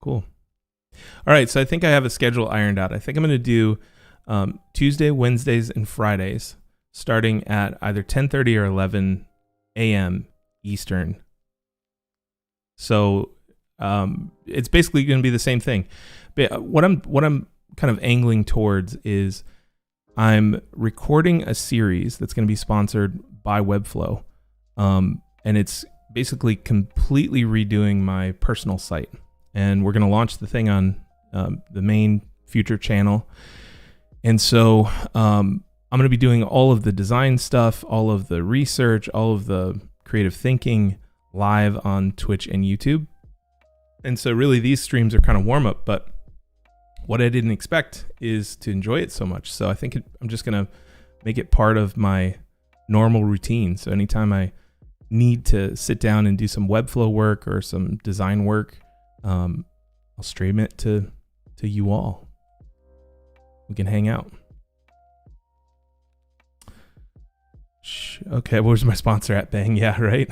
Cool. All right, so I think I have a schedule ironed out. I think I'm going to do Tuesday, Wednesdays, and Fridays, starting at either 10:30 or 11 a.m. Eastern. So it's basically going to be the same thing. But what I'm kind of angling towards is I'm recording a series that's going to be sponsored by Webflow, and it's basically completely redoing my personal site. And we're going to launch the thing on the main future channel. And so I'm going to be doing all of the design stuff, all of the research, all of the creative thinking live on Twitch and YouTube. And so really these streams are kind of warm up, but what I didn't expect is to enjoy it so much. So I think I'm just going to make it part of my normal routine. So anytime I need to sit down and do some Webflow work or some design work, I'll stream it to you all. We can hang out. Okay, where's my sponsor at? Bang, yeah, right.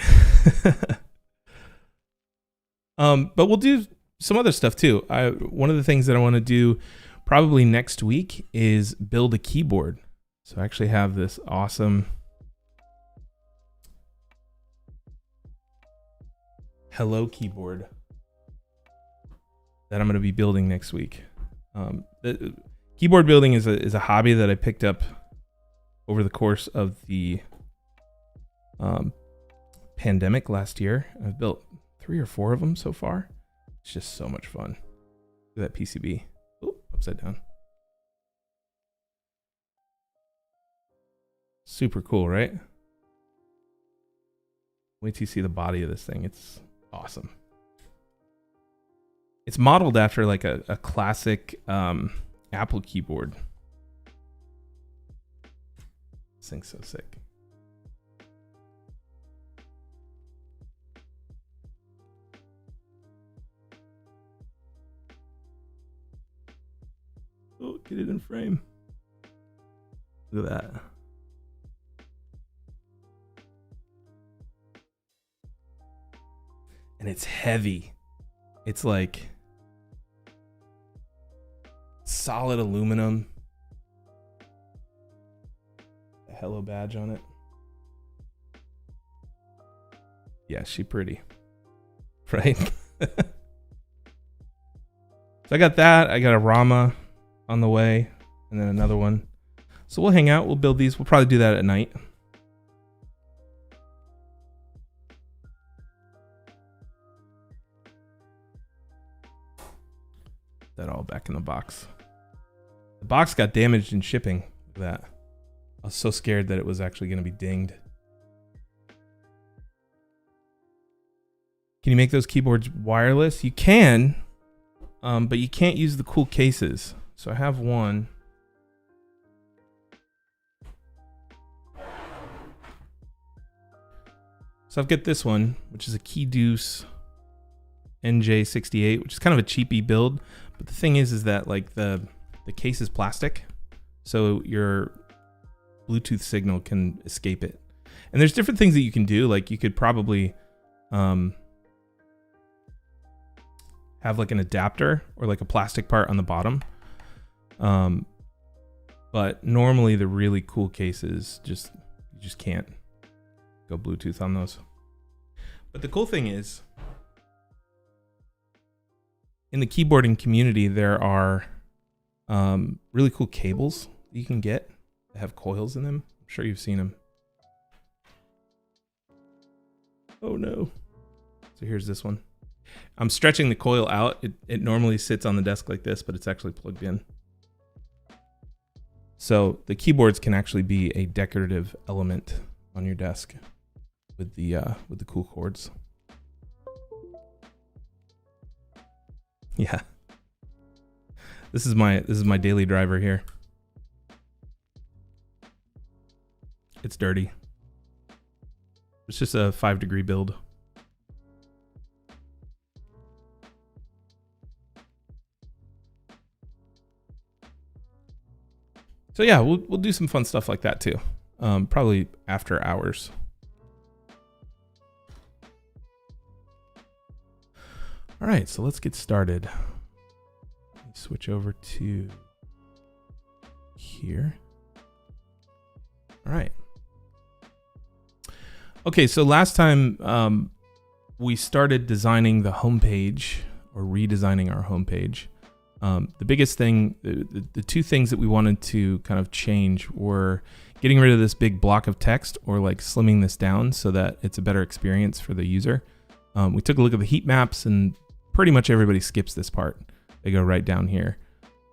But we'll do some other stuff too. One of the things that I want to do probably next week is build a keyboard. So I actually have this awesome Hello keyboard that I'm going to be building next week. Keyboard building is a hobby that I picked up over the course of the pandemic last year. I've built 3 or 4 of them so far. It's just so much fun. Look at that PCB. Oh, upside down. Super cool, right? Wait till you see the body of this thing. It's awesome. It's modeled after like a classic Apple keyboard. This thing's so sick. Oh, get it in frame. Look at that. And it's heavy. It's like solid aluminum. A hello badge on it. Yeah, she pretty. Right? So I got that. I got a Rama on the way, and then another one. So we'll hang out. We'll build these. We'll probably do that at night. That all back in the box. The box got damaged in shipping. Look at that. I was so scared that it was actually going to be dinged. Can you make those keyboards wireless? You can, but you can't use the cool cases. So I have one. So I've got this one, which is a Keydeuce NJ68, which is kind of a cheapy build. But the thing is that like the case is plastic, so your Bluetooth signal can escape it. And there's different things that you can do. Like you could probably have like an adapter or like a plastic part on the bottom. But normally the really cool cases you just can't go Bluetooth on those. But the cool thing is, in the keyboarding community, there are really cool cables that you can get that have coils in them. I'm sure you've seen them. Oh no. So here's this one. I'm stretching the coil out. It normally sits on the desk like this, but it's actually plugged in. So the keyboards can actually be a decorative element on your desk with the cool cords. Yeah. This is my daily driver here. It's dirty. It's just a 5-degree build. So yeah, we'll do some fun stuff like that too. Probably after hours. All right, so let's get started. Let me switch over to here. All right. Okay, so last time we started designing the homepage or redesigning our homepage. The biggest thing, the two things that we wanted to kind of change were getting rid of this big block of text or like slimming this down so that it's a better experience for the user. We took a look at the heat maps and pretty much everybody skips this part. They go right down here.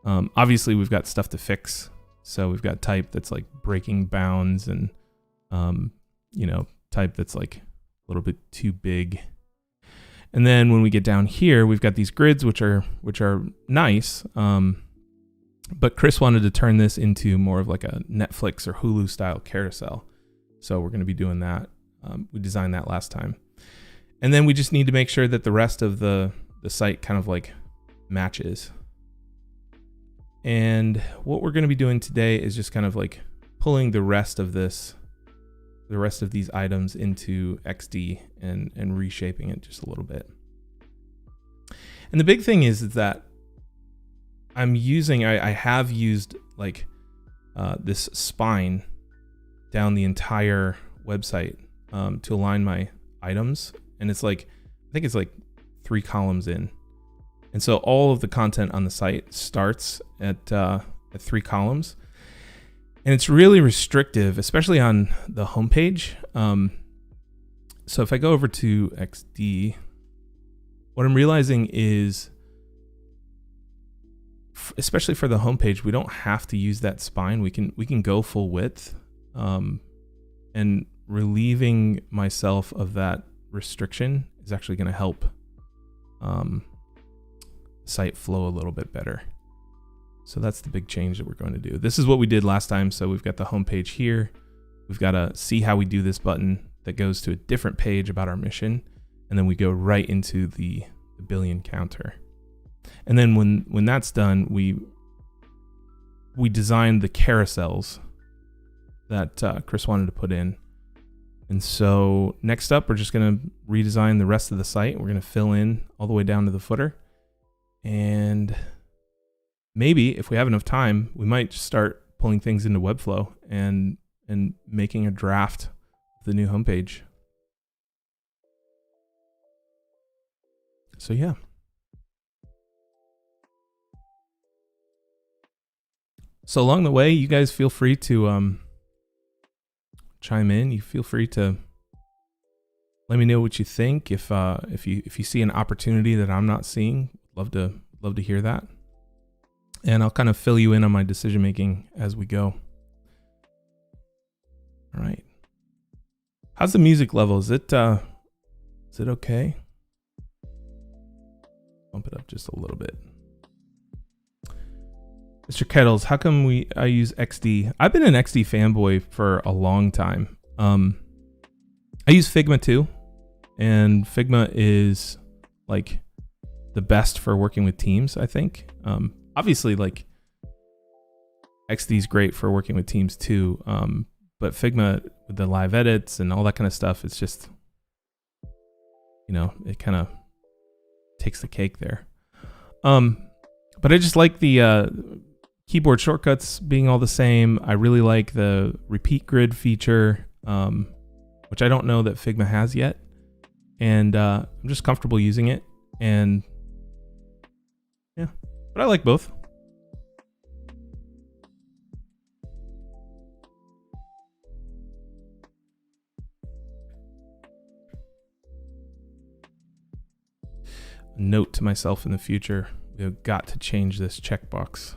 Obviously we've got stuff to fix. So we've got type that's like breaking bounds and, type that's like a little bit too big. And then when we get down here, we've got these grids, which are nice. But Chris wanted to turn this into more of like a Netflix or Hulu style carousel. So we're going to be doing that. We designed that last time. And then we just need to make sure that the rest of the site kind of like matches. And what we're going to be doing today is just kind of like pulling the rest of these items into XD and reshaping it just a little bit. And the big thing is that I have used like this spine down the entire website to align my items. And it's like, I think it's like 3 columns in. And so all of the content on the site starts at 3 columns. And it's really restrictive, especially on the homepage. So if I go over to XD, what I'm realizing is, especially for the homepage, we don't have to use that spine. We can go full width, and relieving myself of that restriction is actually going to help site flow a little bit better. So that's the big change that we're going to do. This is what we did last time. So we've got the homepage here. We've got to see how we do this button that goes to a different page about our mission, and then we go right into the billion counter. And then when that's done, we designed the carousels that Chris wanted to put in. And so next up, we're just going to redesign the rest of the site. We're going to fill in all the way down to the footer. And maybe if we have enough time, we might just start pulling things into Webflow and making a draft of the new homepage. So yeah. So along the way, you guys feel free to chime in. You feel free to let me know what you think. If you see an opportunity that I'm not seeing, love to hear that. And I'll kind of fill you in on my decision making as we go. All right. How's the music level? Is it okay? Bump it up just a little bit. Mr. Kettles, how come I use XD? I've been an XD fanboy for a long time. I use Figma too, and Figma is like the best for working with teams, I think. Obviously, like XD is great for working with teams too, but Figma with the live edits and all that kind of stuff, it's just, it kind of takes the cake there. But I just like the keyboard shortcuts being all the same. I really like the repeat grid feature, which I don't know that Figma has yet, and I'm just comfortable using it. And yeah, but I like both. Note to myself in the future, we have got to change this checkbox.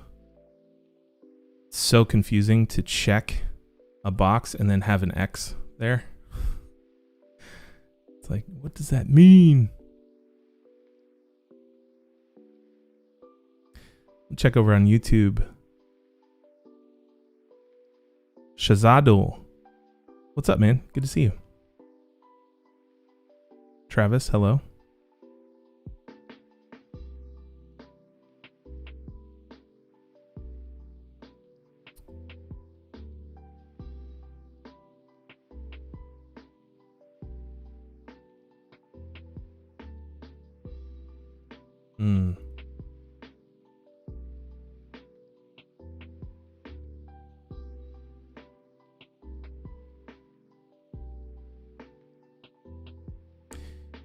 It's so confusing to check a box and then have an X there. It's like, what does that mean? Check over on YouTube. Shazadul. What's up, man? Good to see you. Travis, hello.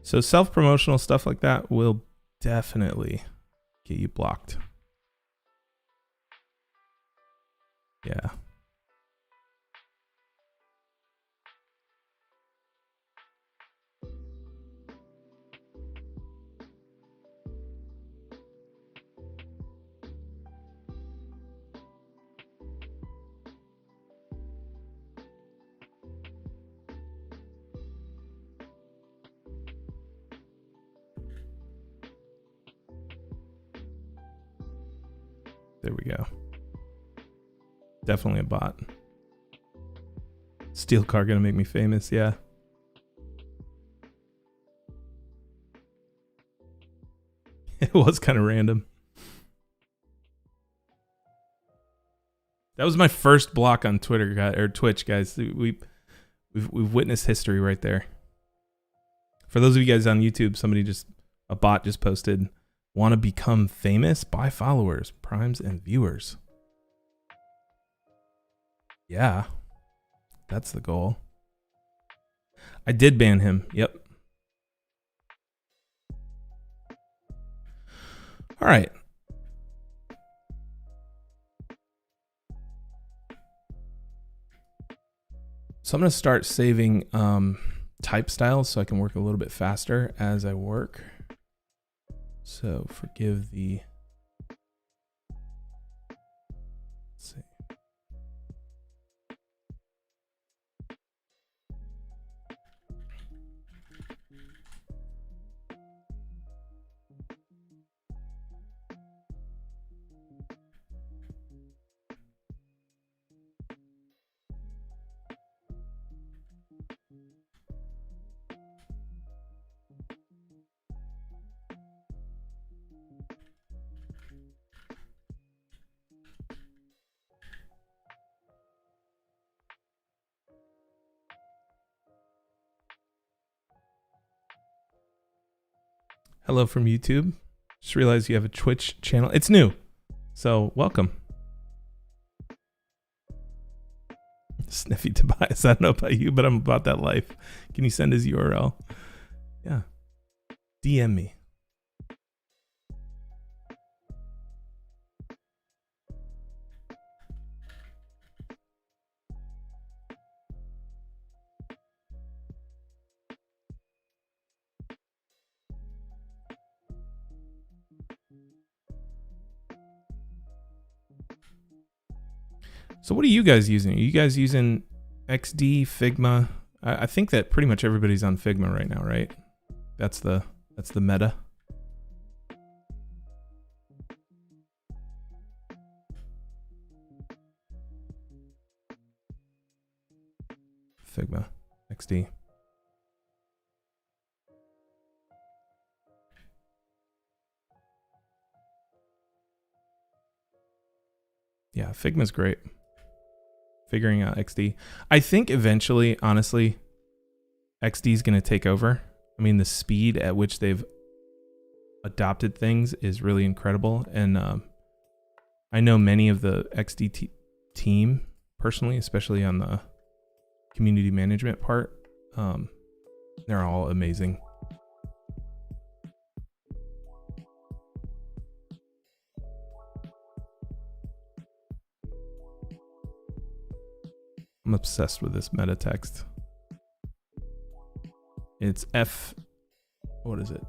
So self-promotional stuff like that will definitely get you blocked. Yeah. There we go. Definitely a bot. Steel car gonna make me famous, yeah. It was kind of random. That was my first block on Twitter, or Twitch, guys. We've witnessed history right there. For those of you guys on YouTube, a bot just posted, "Want to become famous? Buy followers, primes, and viewers." Yeah, that's the goal. I did ban him. Yep. All right. So I'm going to start saving type styles so I can work a little bit faster as I work. So forgive the, let's see. Hello from YouTube. Just realized you have a Twitch channel. It's new, so welcome. Sniffy Tobias. I don't know about you, but I'm about that life. Can you send his URL? Yeah. DM me. So what are you guys using? Are you guys using XD, Figma? I think that pretty much everybody's on Figma right now, right? That's the meta. Figma, XD. Yeah, Figma's great. Figuring out XD. I think eventually, honestly, XD is going to take over. I mean, the speed at which they've adopted things is really incredible. And I know many of the XD team personally, especially on the community management part. They're all amazing. I'm obsessed with this meta text. It's what is it?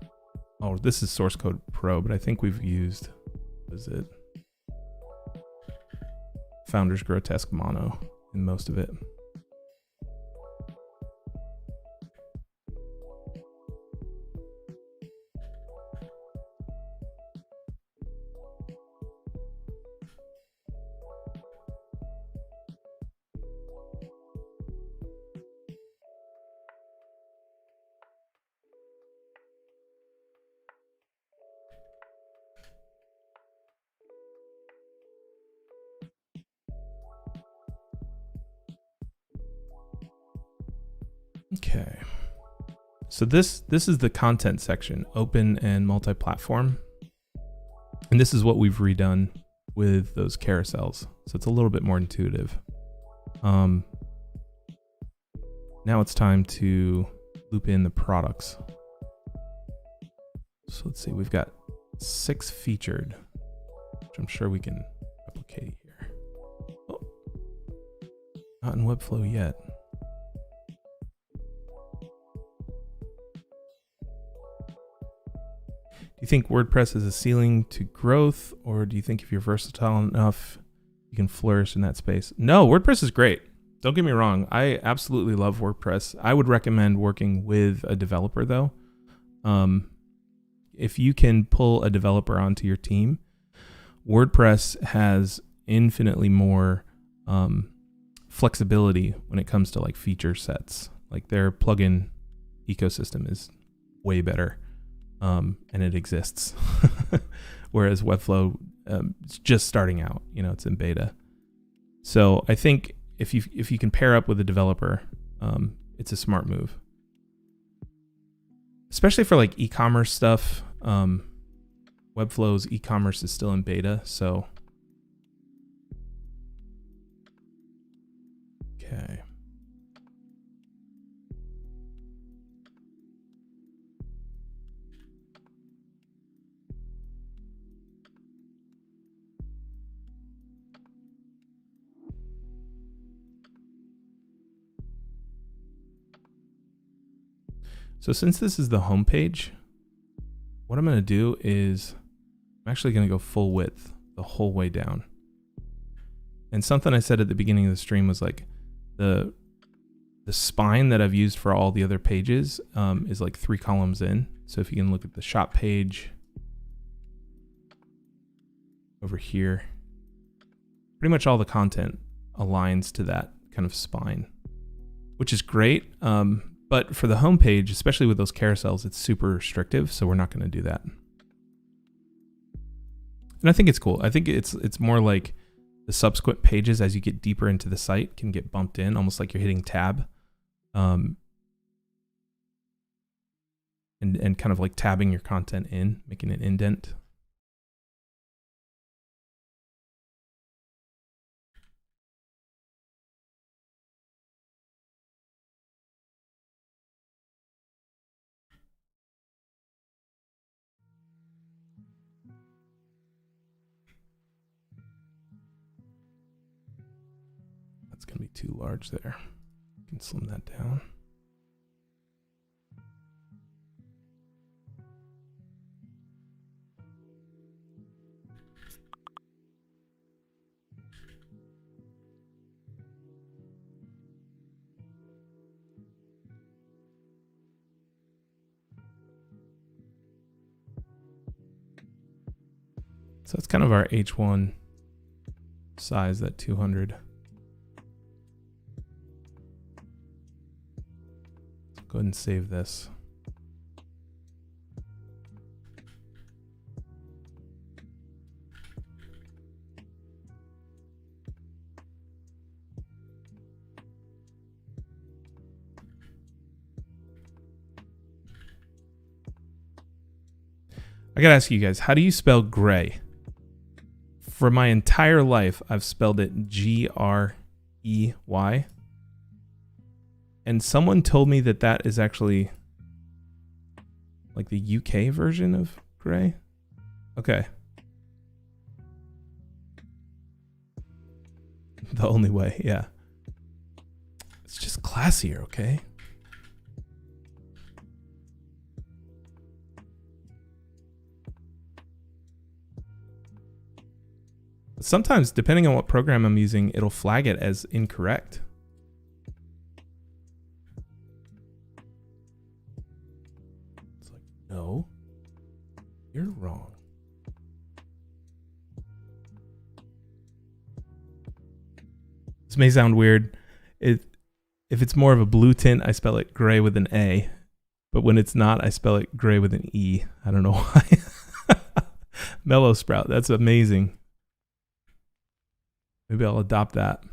Oh, this is source code pro, but I think we've used, what is it? Founders Grotesque Mono in most of it. Okay, so this is the content section, open and multi-platform. And this is what we've redone with those carousels. So it's a little bit more intuitive. Now it's time to loop in the products. So let's see, we've got 6 featured, which I'm sure we can replicate here. Oh, not in Webflow yet. Do you think WordPress is a ceiling to growth, or do you think if you're versatile enough, you can flourish in that space? No, WordPress is great. Don't get me wrong. I absolutely love WordPress. I would recommend working with a developer though. If you can pull a developer onto your team, WordPress has infinitely more flexibility when it comes to like feature sets. Like their plugin ecosystem is way better. And it exists. Whereas Webflow, it's just starting out, it's in beta. So I think if you can pair up with a developer, it's a smart move. Especially for like e-commerce stuff. Webflow's e-commerce is still in beta, so. Okay. So since this is the home page, what I'm going to do is I'm actually going to go full width the whole way down. And something I said at the beginning of the stream was like the spine that I've used for all the other pages is like 3 columns in. So if you can look at the shop page over here, pretty much all the content aligns to that kind of spine, which is great. But for the home page, especially with those carousels, it's super restrictive, so we're not going to do that. And I think it's cool. I think it's more like the subsequent pages as you get deeper into the site can get bumped in, almost like you're hitting tab. And kind of like tabbing your content in, making an indent. That's going to be too large there. You can slim that down. So that's kind of our H1 size, that 200. Let's go ahead and save this. I gotta ask you guys, how do you spell gray? For my entire life, I've spelled it Grey. And someone told me that that is actually like the UK version of gray. Okay. The only way, yeah. It's just classier, okay? Sometimes, depending on what program I'm using, it'll flag it as incorrect. It's like, no, you're wrong. This may sound weird. If it's more of a blue tint, I spell it gray with an A. But when it's not, I spell it gray with an E. I don't know why. Mellow Sprout, that's amazing. Maybe I'll adopt that.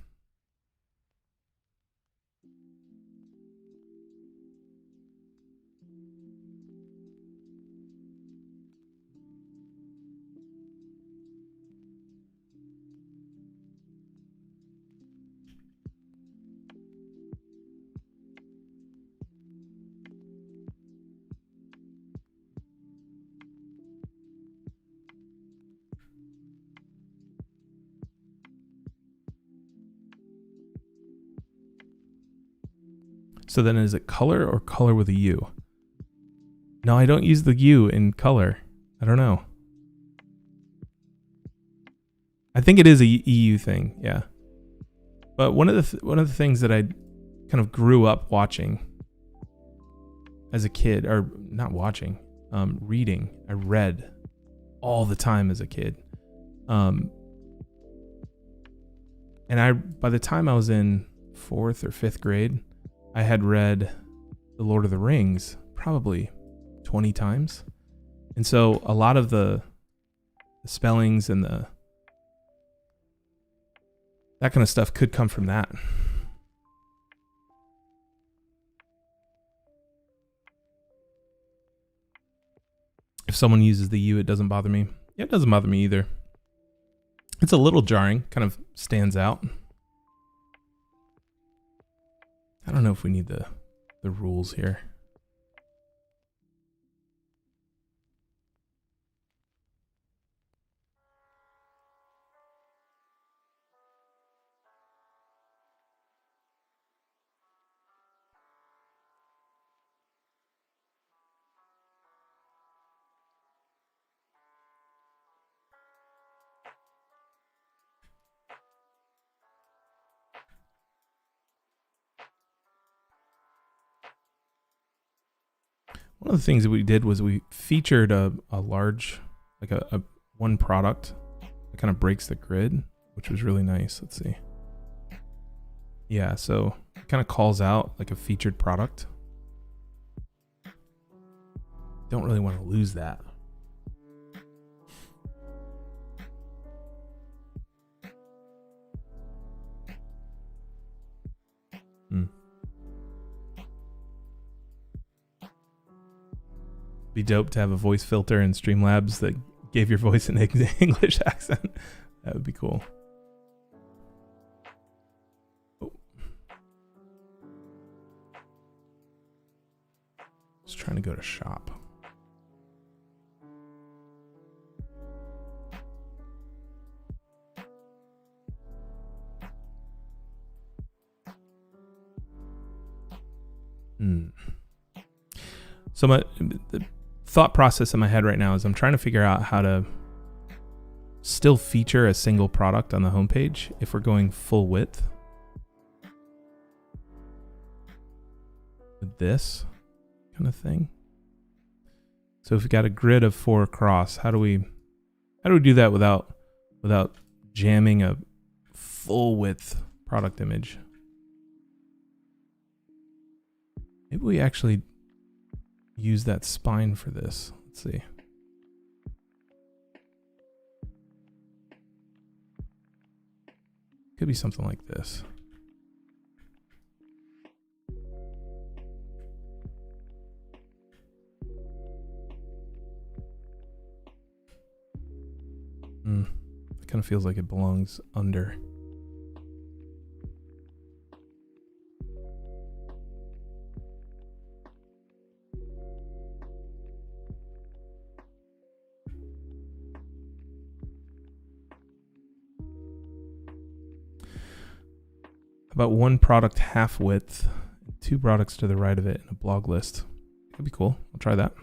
So then is it color or color with a U? No, I don't use the U in color. I don't know. I think it is a EU thing, yeah. But one of the things that I kind of grew up watching as a kid, or not watching, reading. I read all the time as a kid. And by the time I was in 4th or 5th grade, I had read The Lord of the Rings probably 20 times. And so a lot of the spellings and that kind of stuff could come from that. If someone uses the U, it doesn't bother me. Yeah, it doesn't bother me either. It's a little jarring, kind of stands out. I don't know if we need the rules here. One of the things that we did was we featured a large, like a one product that kind of breaks the grid, which was really nice. Let's see. Yeah, so it kind of calls out like a featured product. Don't really want to lose that. Be dope to have a voice filter in Streamlabs that gave your voice an English accent. That would be cool. Oh. Just trying to go to shop. So the thought process in my head right now is I'm trying to figure out how to still feature a single product on the homepage if we're going full width with this kind of thing. So if we got a grid of 4 across, how do we do that without jamming a full width product image? Maybe we actually use that spine for this. Let's see. Could be something like this. It kind of feels like it belongs under. About 1 product half width, 2 products to the right of it, and a blog list. That'd be cool. I'll try that.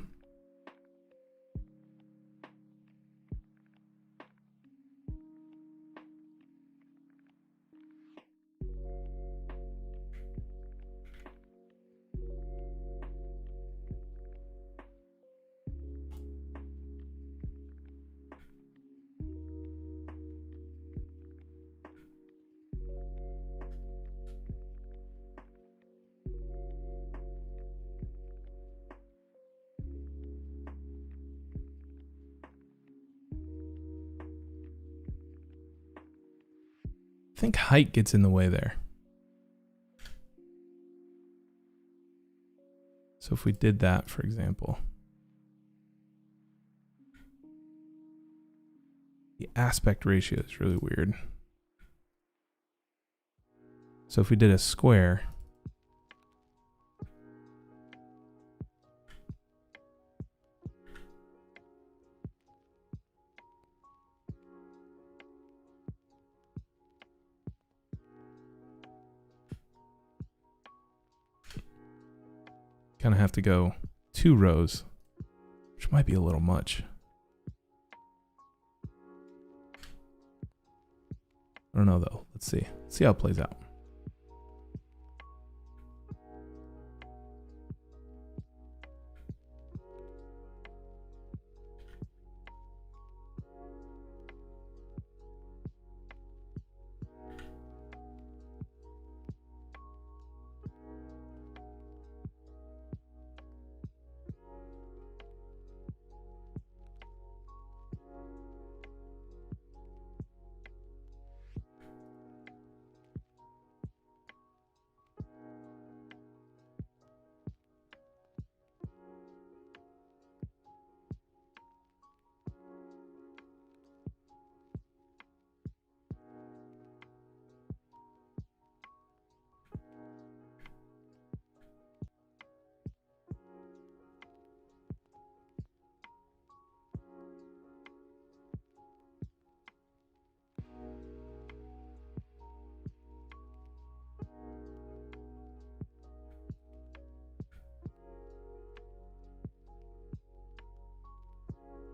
I think height gets in the way there. So if we did that, for example, the aspect ratio is really weird. So if we did a square, kind of have to go 2 rows, which might be a little much. I don't know though. Let's see. See how it plays out.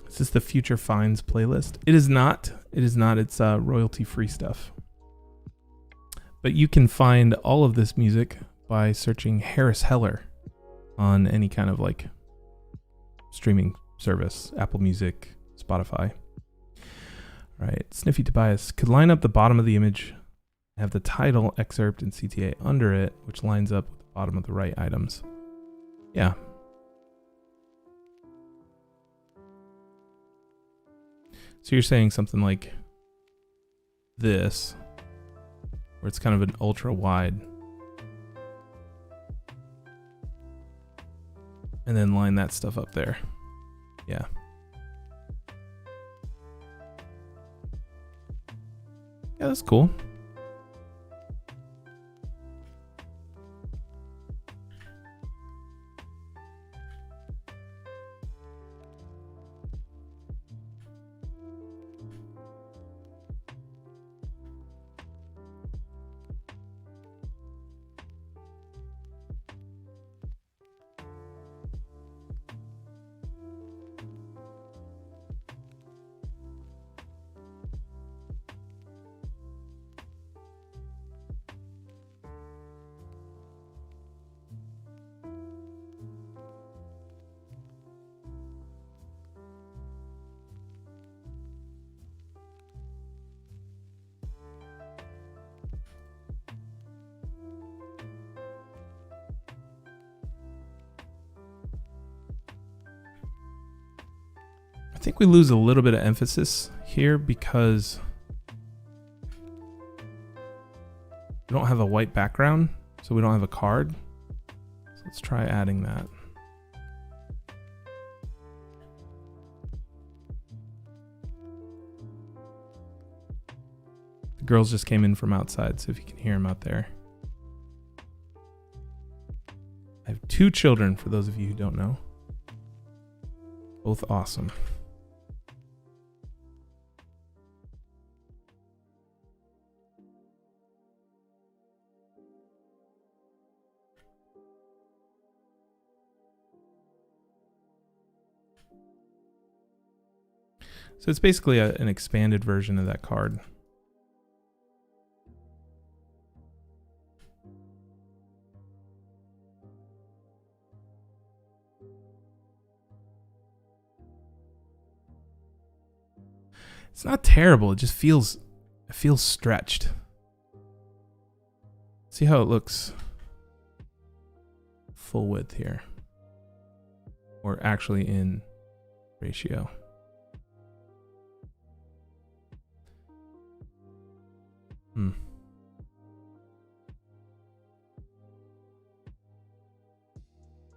Is this the Future Finds playlist? It is not. It is not. It's royalty-free stuff. But you can find all of this music by searching Harris Heller on any kind of like streaming service, Apple Music, Spotify. All right, Sniffy Tobias could line up the bottom of the image, have the title, excerpt, and CTA under it, which lines up with the bottom of the right items. Yeah. So you're saying something like this, where it's kind of an ultra wide, and then line that stuff up there. Yeah. Yeah, that's cool. I think we lose a little bit of emphasis here because we don't have a white background, so we don't have a card. So let's try adding that. The girls just came in from outside, so if you can hear them out there. I have 2 children, for those of you who don't know. Both awesome. So it's basically an expanded version of that card. It's not terrible. It just feels stretched. See how it looks full width here, or actually in ratio.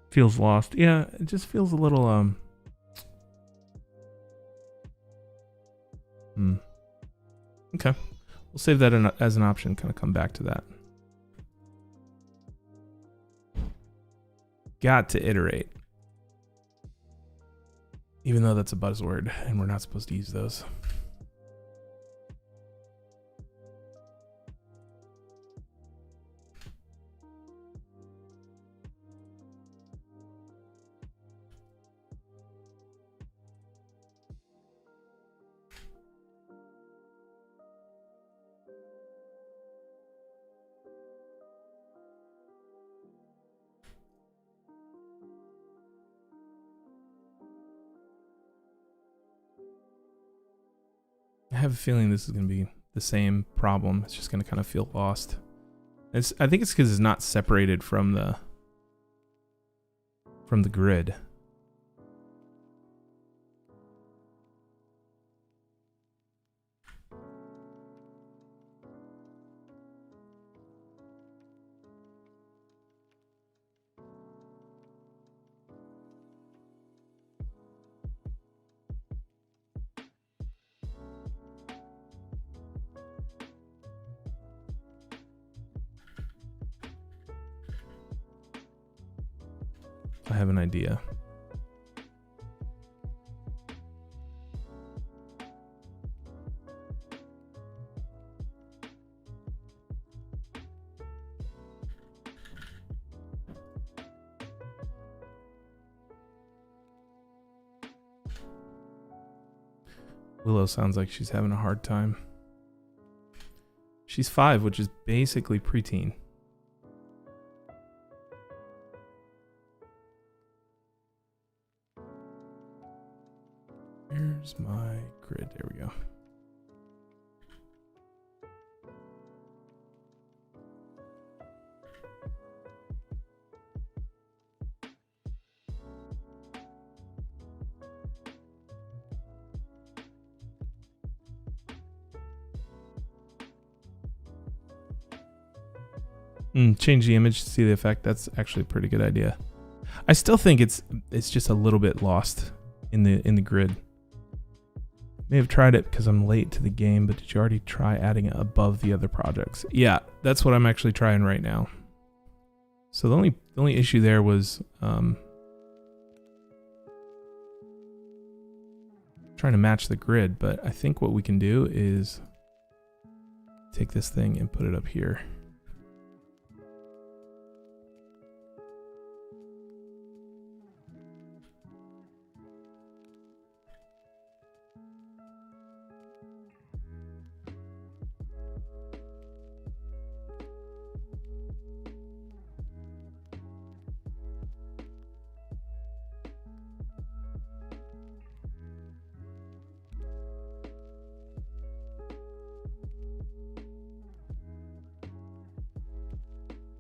Feels lost. Yeah, it just feels a little Okay. We'll save that as an option, kind of come back to that. Got to iterate. Even though that's a buzzword and we're not supposed to use those. have a feeling this is going to be the same problem. It's just going to kind of feel lost. I think it's because it's not separated from the grid. I have an idea. Willow sounds like she's having a hard time. She's 5, which is basically preteen. Here's my grid. There we go. Change the image to see the effect. That's actually a pretty good idea. I still think it's just a little bit lost in the grid. May have tried it because I'm late to the game, but did you already try adding it above the other projects? Yeah, that's what I'm actually trying right now. So the only issue there was trying to match the grid, but I think what we can do is take this thing and put it up here.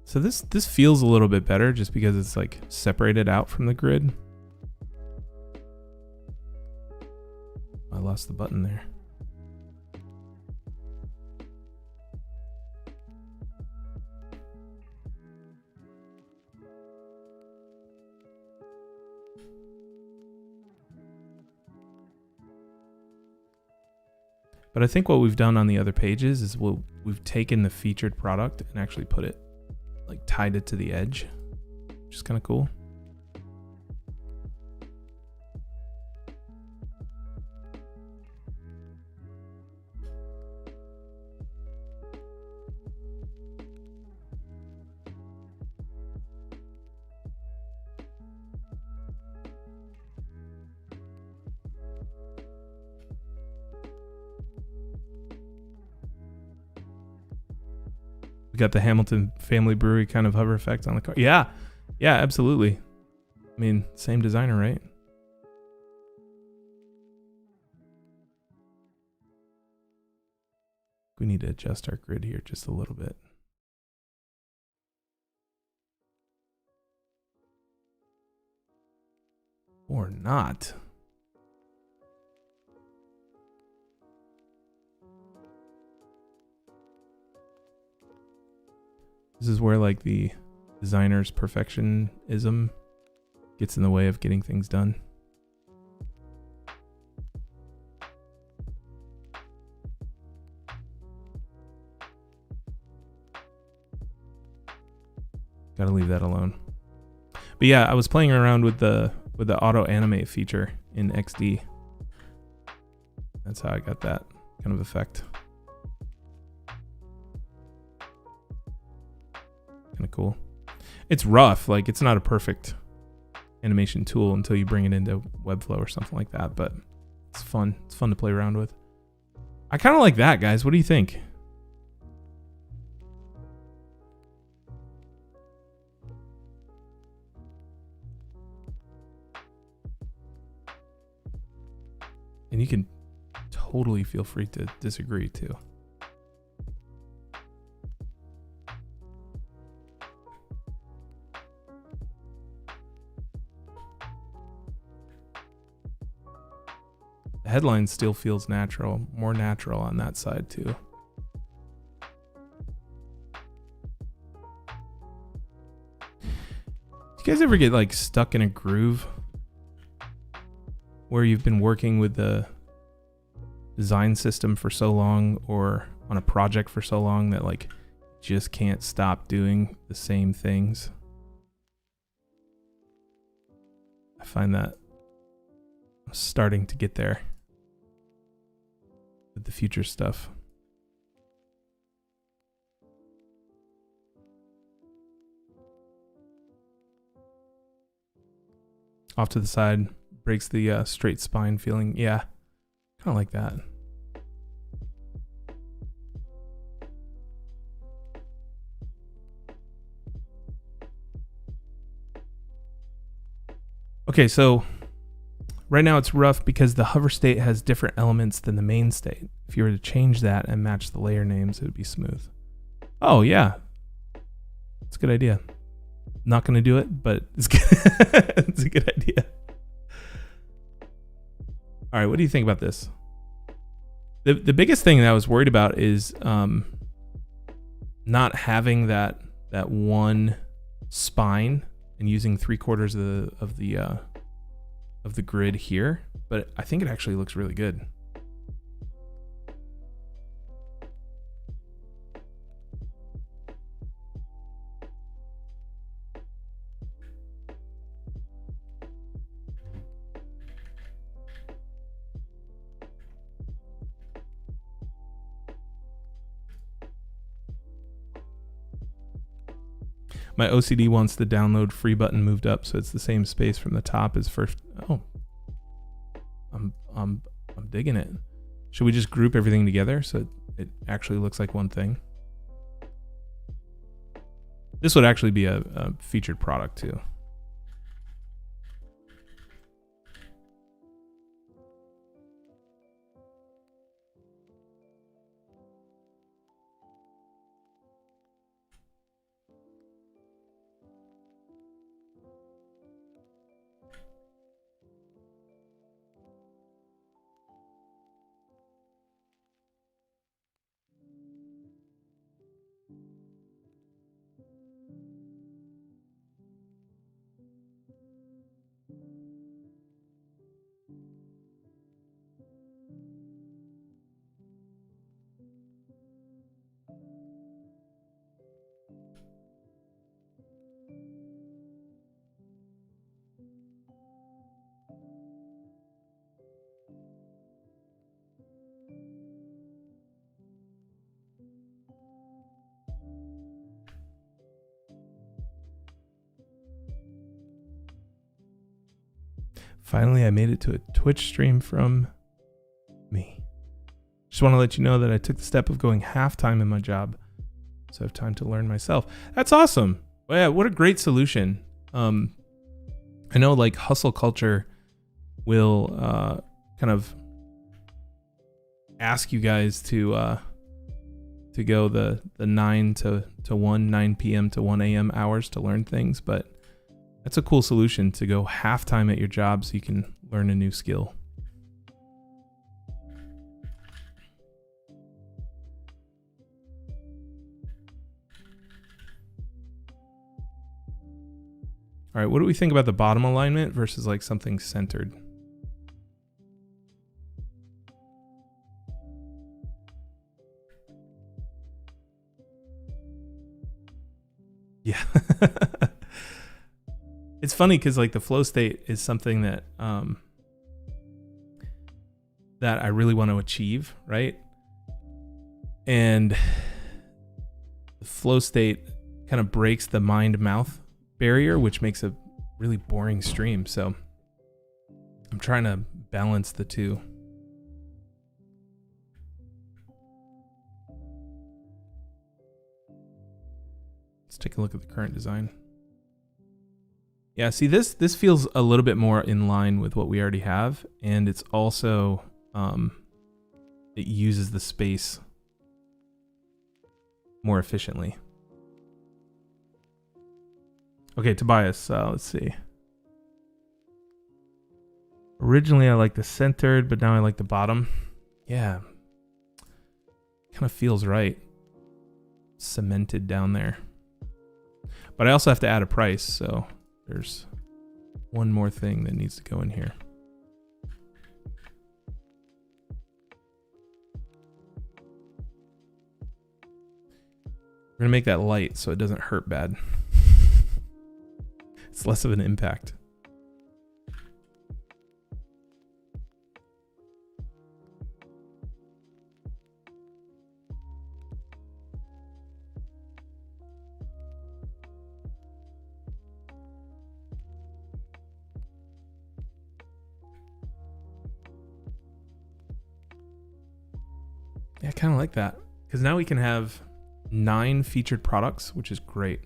So this feels a little bit better just because it's like separated out from the grid. I lost the button there. But I think what we've done on the other pages is we've taken the featured product and actually put it, like tied it to the edge, which is kind of cool. We got the Hamilton Family Brewery kind of hover effect on the car. Yeah, absolutely. I mean, same designer, right? We need to adjust our grid here just a little bit. Or not. This is where like the designer's perfectionism gets in the way of getting things done. Gotta leave that alone. But yeah, I was playing around with the auto animate feature in XD. That's how I got that kind of effect. Kind of cool. It's rough, like it's not a perfect animation tool until you bring it into Webflow or something like that, but it's fun. It's fun to play around with. I kind of like that, guys. What do you think? And you can totally feel free to disagree too. The headline still feels natural, more natural on that side too. Do you guys ever get like stuck in a groove where you've been working with the design system for so long or on a project for so long that like just can't stop doing the same things? I find that I'm starting to get there with the future stuff. Off to the side, breaks the straight spine feeling. Yeah, kind of like that. Okay, so right now it's rough because the hover state has different elements than the main state. If you were to change that and match the layer names, it would be smooth. Oh yeah, it's a good idea. Not going to do it, but it's good. It's a good idea. All right, what do you think about this? The biggest thing that I was worried about is not having that one spine and using 3/4 of the grid here, but I think it actually looks really good. My OCD wants the download free button moved up so it's the same space from the top as first. Oh, I'm digging it. Should we just group everything together so it actually looks like one thing? This would actually be a featured product too. Finally, I made it to a Twitch stream from me. Just want to let you know that I took the step of going half-time in my job, so I have time to learn myself. That's awesome. Well, yeah, what a great solution. I know like hustle culture will kind of ask you guys to go the 9 p.m. to 1 a.m. hours to learn things, but that's a cool solution to go half-time at your job so you can learn a new skill. All right, what do we think about the bottom alignment versus like something centered? Yeah. It's funny because like the flow state is something that that I really want to achieve, right? And the flow state kind of breaks the mind-mouth barrier, which makes a really boring stream. So I'm trying to balance the two. Let's take a look at the current design. Yeah, see this feels a little bit more in line with what we already have, and it's also it uses the space more efficiently. Okay, Tobias, let's see. Originally, I like the centered, but now I like the bottom. Yeah. Kind of feels right. Cemented down there. But I also have to add a price, so there's one more thing that needs to go in here. We're gonna make that light so it doesn't hurt bad. It's less of an impact. Yeah, I kind of like that because now we can have 9 featured products, which is great.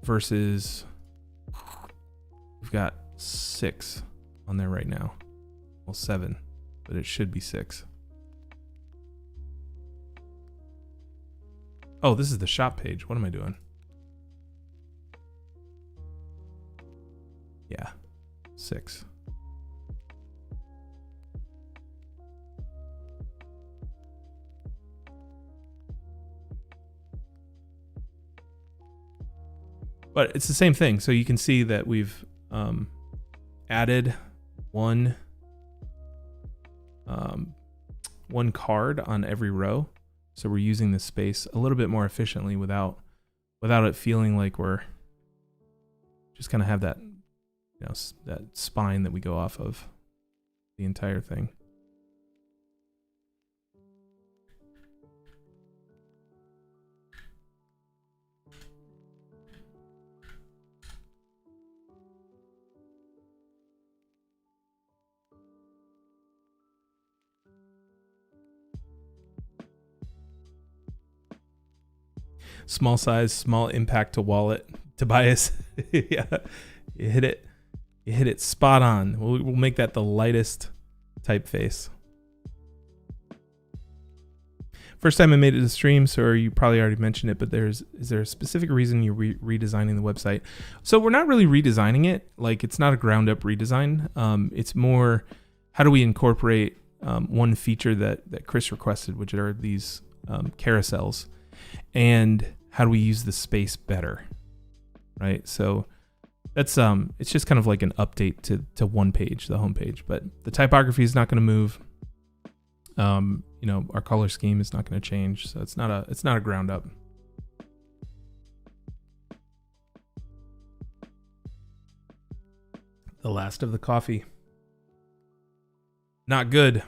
Versus we've got 6 on there right now. Well, 7, but it should be 6. Oh, this is the shop page. What am I doing? Yeah, 6. But it's the same thing. So you can see that we've added one card on every row. So we're using the space a little bit more efficiently without it feeling like we're just kind of have that, you know, that spine that we go off of the entire thing. Small size, small impact to wallet. Tobias, yeah, you hit it spot on. We'll make that the lightest typeface. First time I made it to stream, so you probably already mentioned it, but is there a specific reason you're redesigning the website? So we're not really redesigning it. Like, it's not a ground up redesign. It's more, how do we incorporate one feature that Chris requested, which are these carousels, and how do we use the space better, right? So that's it's just kind of like an update to one page, the home page, but the typography is not going to move. You know, our color scheme is not going to change, so it's not a ground up. The last of the coffee. Not good.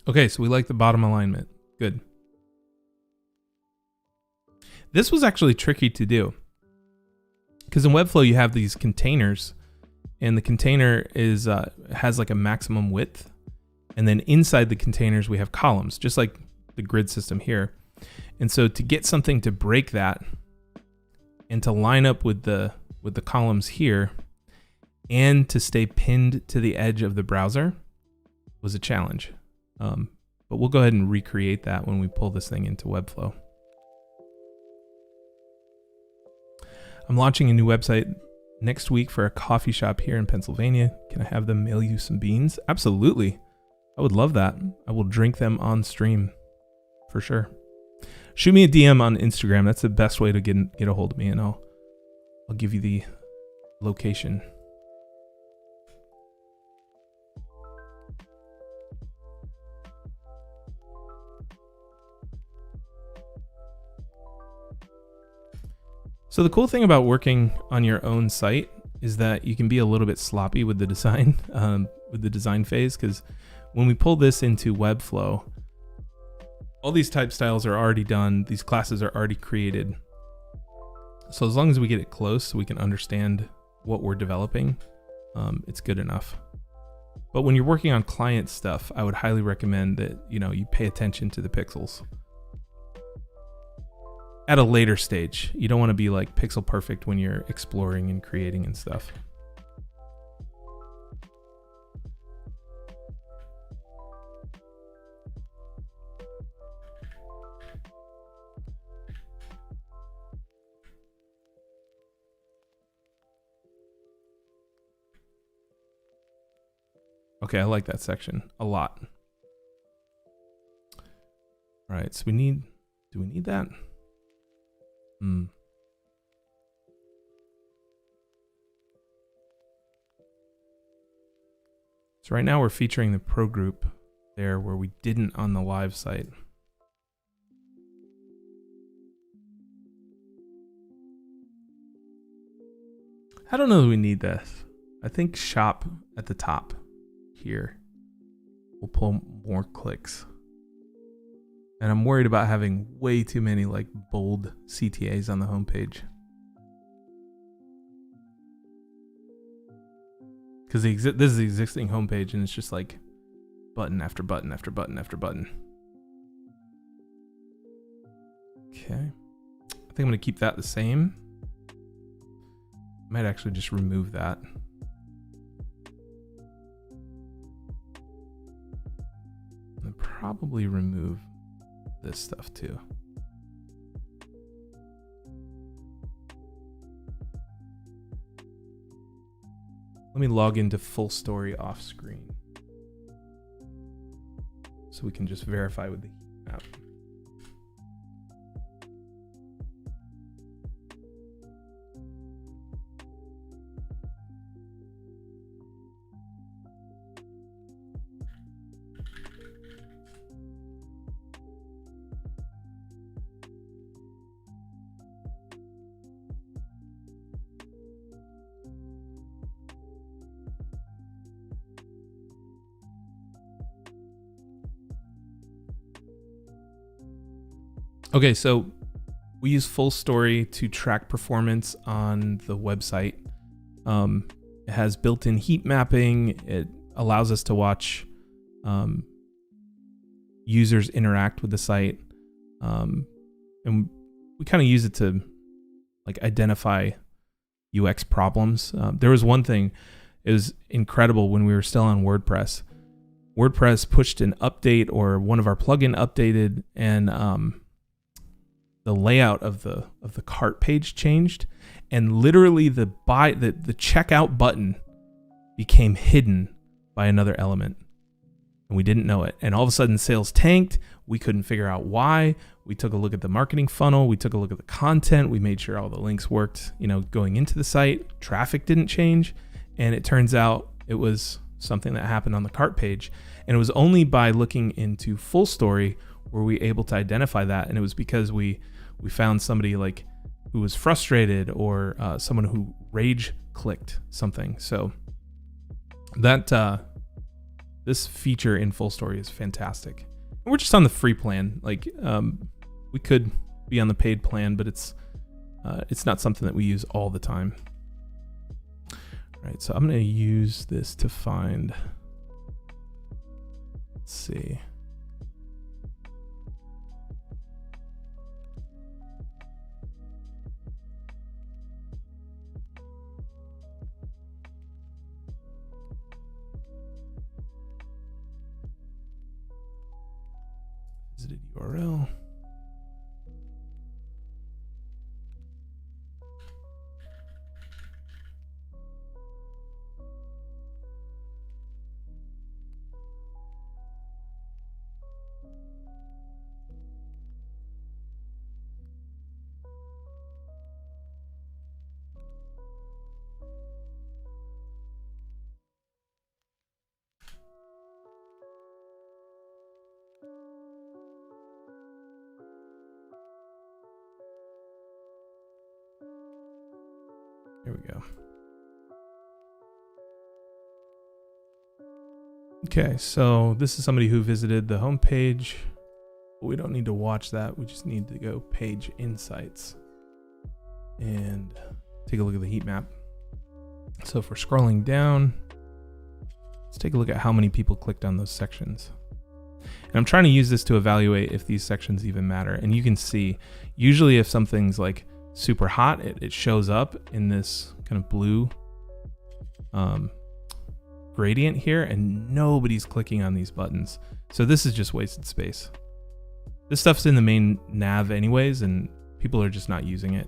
Okay, so we like the bottom alignment. Good. This was actually tricky to do because in Webflow you have these containers, and the container is has like a maximum width, and then inside the containers we have columns, just like the grid system here. And so to get something to break that and to line up with the columns here and to stay pinned to the edge of the browser was a challenge. But we'll go ahead and recreate that when we pull this thing into Webflow. I'm launching a new website next week for a coffee shop here in Pennsylvania. Can I have them mail you some beans? Absolutely. I would love that. I will drink them on stream for sure. Shoot me a DM on Instagram. That's the best way to get a hold of me, and I'll give you the location. So the cool thing about working on your own site is that you can be a little bit sloppy with the design phase, because when we pull this into Webflow, all these type styles are already done. These classes are already created. So as long as we get it close so we can understand what we're developing, it's good enough. But when you're working on client stuff, I would highly recommend that, you know, you pay attention to the pixels. At a later stage, you don't want to be like pixel perfect when you're exploring and creating and stuff. Okay, I like that section a lot. All right, so do we need that? So right now we're featuring the pro group there where we didn't on the live site. I don't know that we need this. I think shop at the top here will pull more clicks. And I'm worried about having way too many like bold CTAs on the homepage. Because this is the existing homepage and it's just like button after button after button after button. Okay. I think I'm going to keep that the same. Might actually just remove that. And probably remove this stuff too. Let me log into full story off screen so we can just verify with the heat map. Okay, so we use Full Story to track performance on the website. It has built-in heat mapping. It allows us to watch users interact with the site. And we kind of use it to like identify UX problems. There was one thing, it was incredible when we were still on WordPress. WordPress pushed an update or one of our plugin updated and the layout of the cart page changed, and literally the checkout button became hidden by another element, and we didn't know it. And all of a sudden, sales tanked. We couldn't figure out why. We took a look at the marketing funnel. We took a look at the content. We made sure all the links worked, going into the site. Traffic didn't change, and it turns out it was something that happened on the cart page. And it was only by looking into Full Story were we able to identify that, and it was because we found somebody like who was frustrated or someone who rage clicked something. So that this feature in Full Story is fantastic. And we're just on the free plan. Like we could be on the paid plan, but it's not something that we use all the time. All right, so I'm going to use this to find. Let's see. Visited URL. Here we go. Okay, so this is somebody who visited the homepage. We don't need to watch that. We just need to go page insights and take a look at the heat map. So if we're scrolling down, let's take a look at how many people clicked on those sections. And I'm trying to use this to evaluate if these sections even matter. And you can see, usually if something's like super hot, it shows up in this kind of blue gradient here, and nobody's clicking on these buttons. So this is just wasted space. This stuff's in the main nav anyways, and people are just not using it.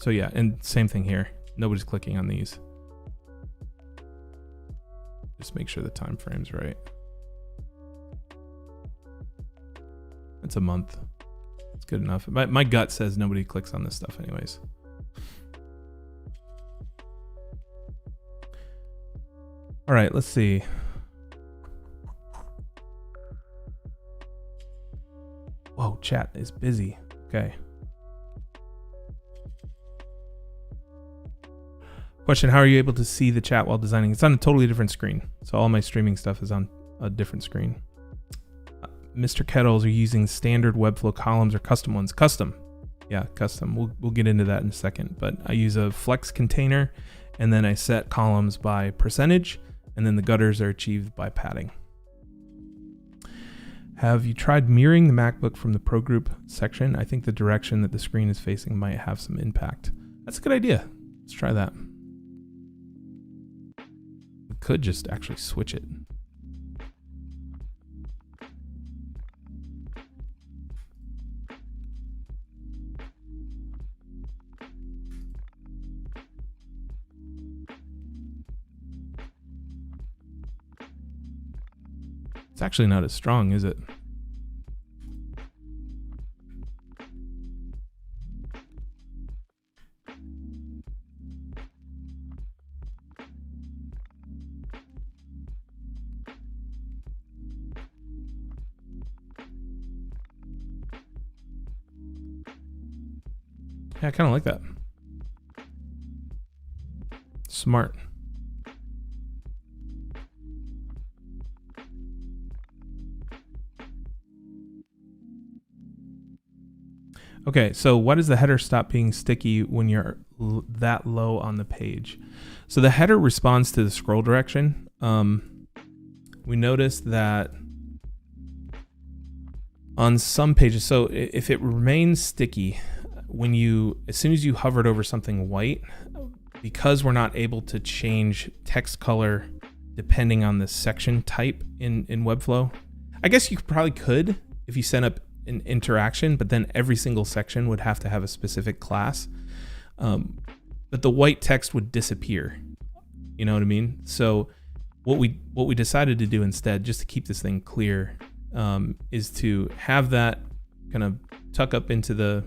So yeah, and same thing here. Nobody's clicking on these. Just make sure the time frame's right. It's a month. It's good enough. My gut says nobody clicks on this stuff anyways. All right, let's see. Whoa, chat is busy. Okay. Question, how are you able to see the chat while designing? It's on a totally different screen. So all my streaming stuff is on a different screen. Mr. Kettles, are you using standard Webflow columns or custom ones? Custom. Yeah, custom. We'll get into that in a second. But I use a flex container, and then I set columns by percentage, and then the gutters are achieved by padding. Have you tried mirroring the MacBook from the Pro Group section? I think the direction that the screen is facing might have some impact. That's a good idea. Let's try that. We could just actually switch it. It's actually not as strong, is it? Yeah, I kind of like that. Smart. Okay, so why does the header stop being sticky when you're that low on the page? So the header responds to the scroll direction. We noticed that on some pages, so if it remains sticky, as soon as you hovered over something white, because we're not able to change text color depending on the section type in Webflow, I guess you probably could if you sent up an interaction, but then every single section would have to have a specific class. But the white text would disappear. You know what I mean? So what we decided to do instead, just to keep this thing clear, is to have that kind of tuck up into the,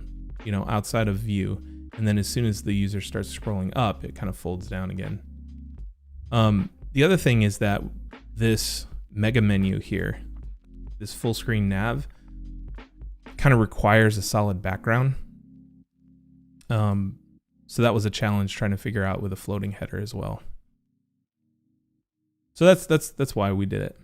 outside of view. And then as soon as the user starts scrolling up, it kind of folds down again. The other thing is that this mega menu here, this full screen nav, kind of requires a solid background. So that was a challenge trying to figure out with a floating header as well. So that's why we did it.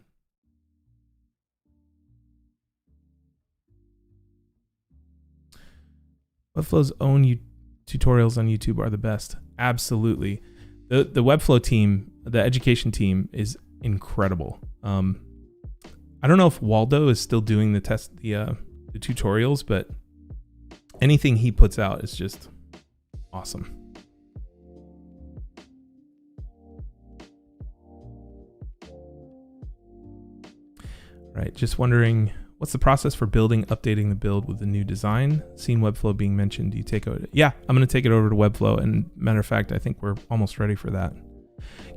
Webflow's own tutorials on YouTube are the best. Absolutely. The Webflow team, the education team, is incredible. I don't know if Waldo is still doing the tutorials, but anything he puts out is just awesome. Right, just wondering, what's the process for updating the build with the new design? Seen Webflow being mentioned. Do you take it? Yeah, I'm going to take it over to Webflow, and matter of fact, I think we're almost ready for that.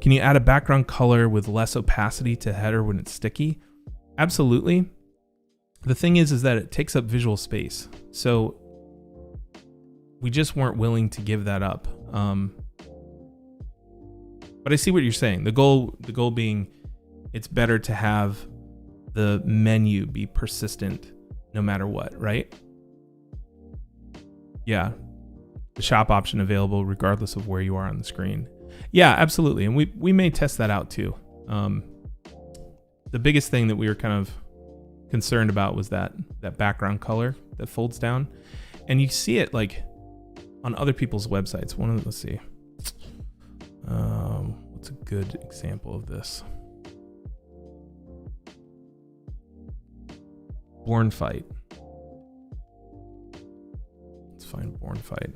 Can you add a background color with less opacity to header when it's sticky? Absolutely. The thing is that it takes up visual space. So we just weren't willing to give that up. But I see what you're saying. The goal being, it's better to have the menu be persistent no matter what, right? Yeah. The shop option available regardless of where you are on the screen. Yeah, absolutely. And we may test that out too. The biggest thing that we were kind of concerned about was that background color that folds down. And you see it like on other people's websites. Let's see. What's a good example of this? Born Fight. Let's find Born Fight.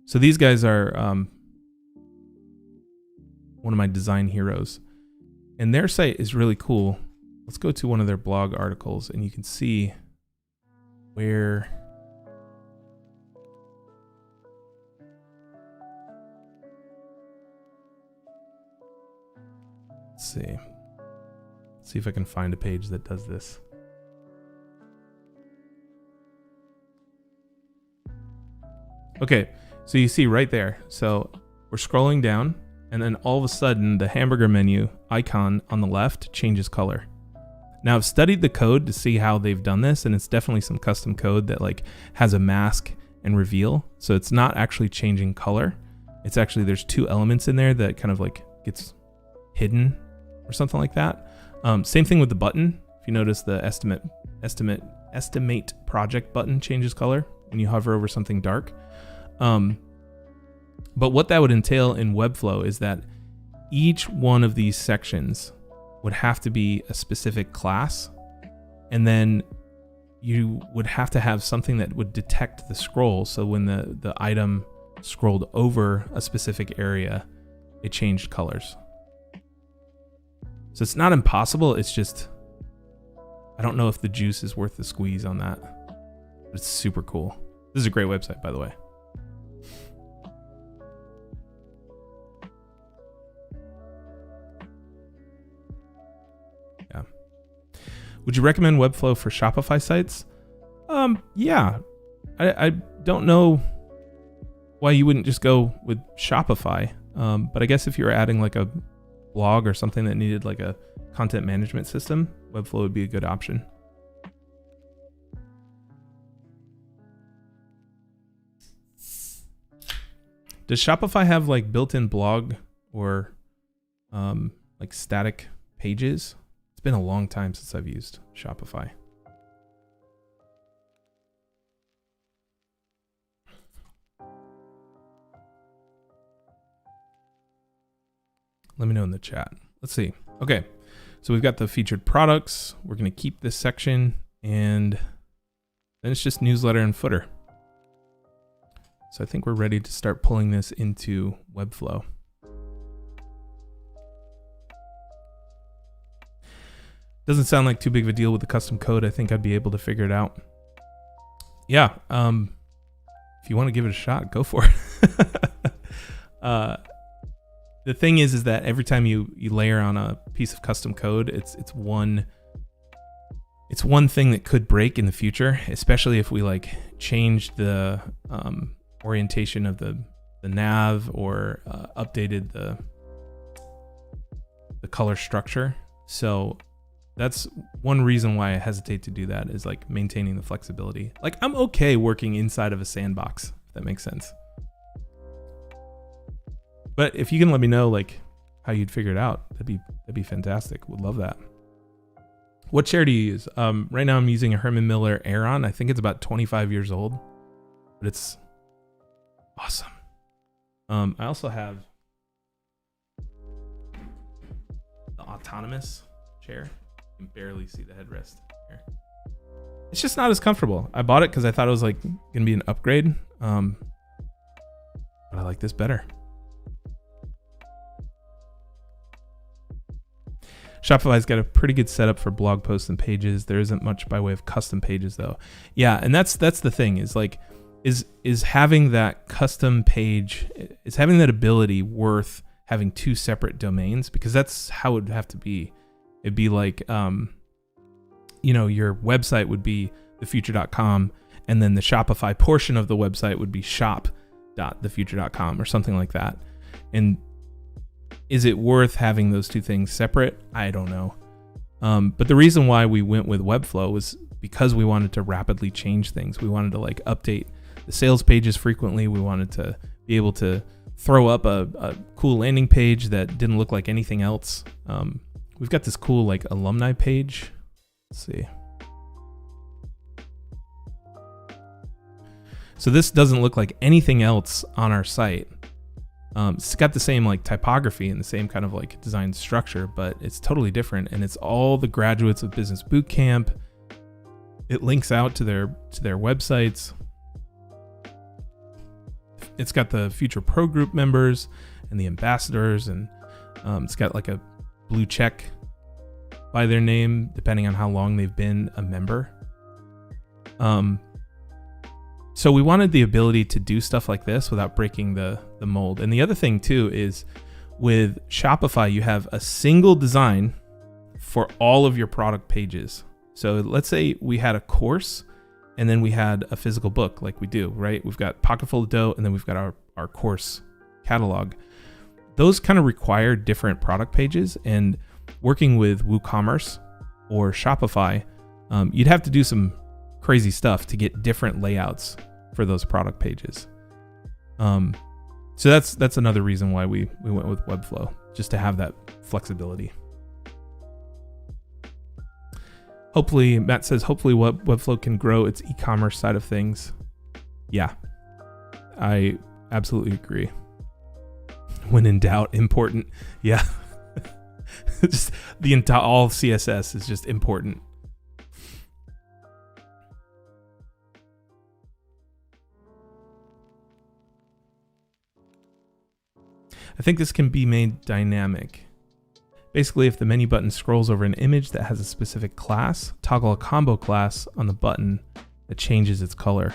So these guys are one of my design heroes, and their site is really cool. let's go to one of their blog articles and you can see where let's see if I can find a page that does this. Okay, so you see right there. So we're scrolling down, and then all of a sudden the hamburger menu icon on the left changes color. Now I've studied the code to see how they've done this, and it's definitely some custom code that like has a mask and reveal. So it's not actually changing color. It's actually, there's two elements in there that kind of like gets hidden or something like that. Same thing with the button. If you notice, the estimate project button changes color when you hover over something dark. But what that would entail in Webflow is that each one of these sections would have to be a specific class, and then you would have to have something that would detect the scroll. So when the item scrolled over a specific area, it changed colors. So it's not impossible. It's just, I don't know if the juice is worth the squeeze on that. But it's super cool. This is a great website, by the way. Yeah. Would you recommend Webflow for Shopify sites? Yeah. I don't know why you wouldn't just go with Shopify. But I guess if you're adding like a blog or something that needed like a content management system, Webflow would be a good option. Does Shopify have like built-in blog or like static pages? It's been a long time since I've used Shopify. Let me know in the chat. Let's see. Okay, so we've got the featured products. We're going to keep this section, and then it's just newsletter and footer. So I think we're ready to start pulling this into Webflow. Doesn't sound like too big of a deal with the custom code. I think I'd be able to figure it out. Yeah, if you want to give it a shot, go for it. The thing is that every time you layer on a piece of custom code, it's one thing that could break in the future, especially if we like change the orientation of the nav or updated the color structure. So that's one reason why I hesitate to do that, is like maintaining the flexibility. Like I'm okay working inside of a sandbox, if that makes sense. But if you can let me know like how you'd figure it out, that'd be fantastic. Would love that. What chair do you use? Right now I'm using a Herman Miller Aeron. I think it's about 25 years old, but it's awesome. I also have the autonomous chair. You can barely see the headrest here. It's just not as comfortable. I bought it because I thought it was like gonna be an upgrade, but I like this better. Shopify's got a pretty good setup for blog posts and pages. There isn't much by way of custom pages though. Yeah, and that's the thing, is like is having that custom page, is having that ability worth having two separate domains? Because that's how it would have to be. It'd be like your website would be thefuture.com, and then the Shopify portion of the website would be shop.thefuture.com or something like that. And is it worth having those two things separate? I don't know. But the reason why we went with Webflow was because we wanted to rapidly change things. We wanted to like update the sales pages frequently. We wanted to be able to throw up a cool landing page that didn't look like anything else. We've got this cool like alumni page. Let's see. So this doesn't look like anything else on our site. It's got the same like typography and the same kind of like design structure, but it's totally different. And it's all the graduates of Business Bootcamp. It links out to their websites. It's got the Future Pro Group members and the ambassadors, and it's got like a blue check by their name depending on how long they've been a member. So we wanted the ability to do stuff like this without breaking the mold. And the other thing too is with Shopify, you have a single design for all of your product pages. So let's say we had a course and then we had a physical book like we do, right? We've got Pocketful of Dough and then we've got our course catalog. Those kind of require different product pages, and working with WooCommerce or Shopify, you'd have to do some crazy stuff to get different layouts for those product pages. So that's another reason why we went with Webflow, just to have that flexibility. Hopefully, Matt says, hopefully Webflow can grow its e-commerce side of things. Yeah, I absolutely agree. When in doubt, important. Yeah. Just all CSS is just important. I think this can be made dynamic. Basically, if the menu button scrolls over an image that has a specific class, toggle a combo class on the button that changes its color.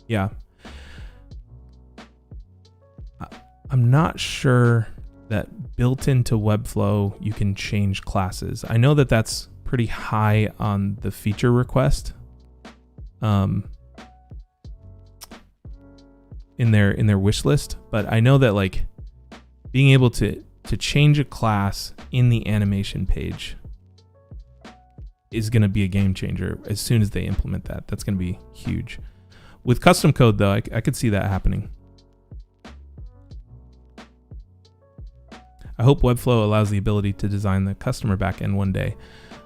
Yeah. I'm not sure that built into Webflow, you can change classes. I know that that's pretty high on the feature request. In their wish list, but I know that like being able to change a class in the animation page is going to be a game changer as soon as they implement that. That's going to be huge. With custom code though, I could see that happening. I hope Webflow allows the ability to design the customer backend one day.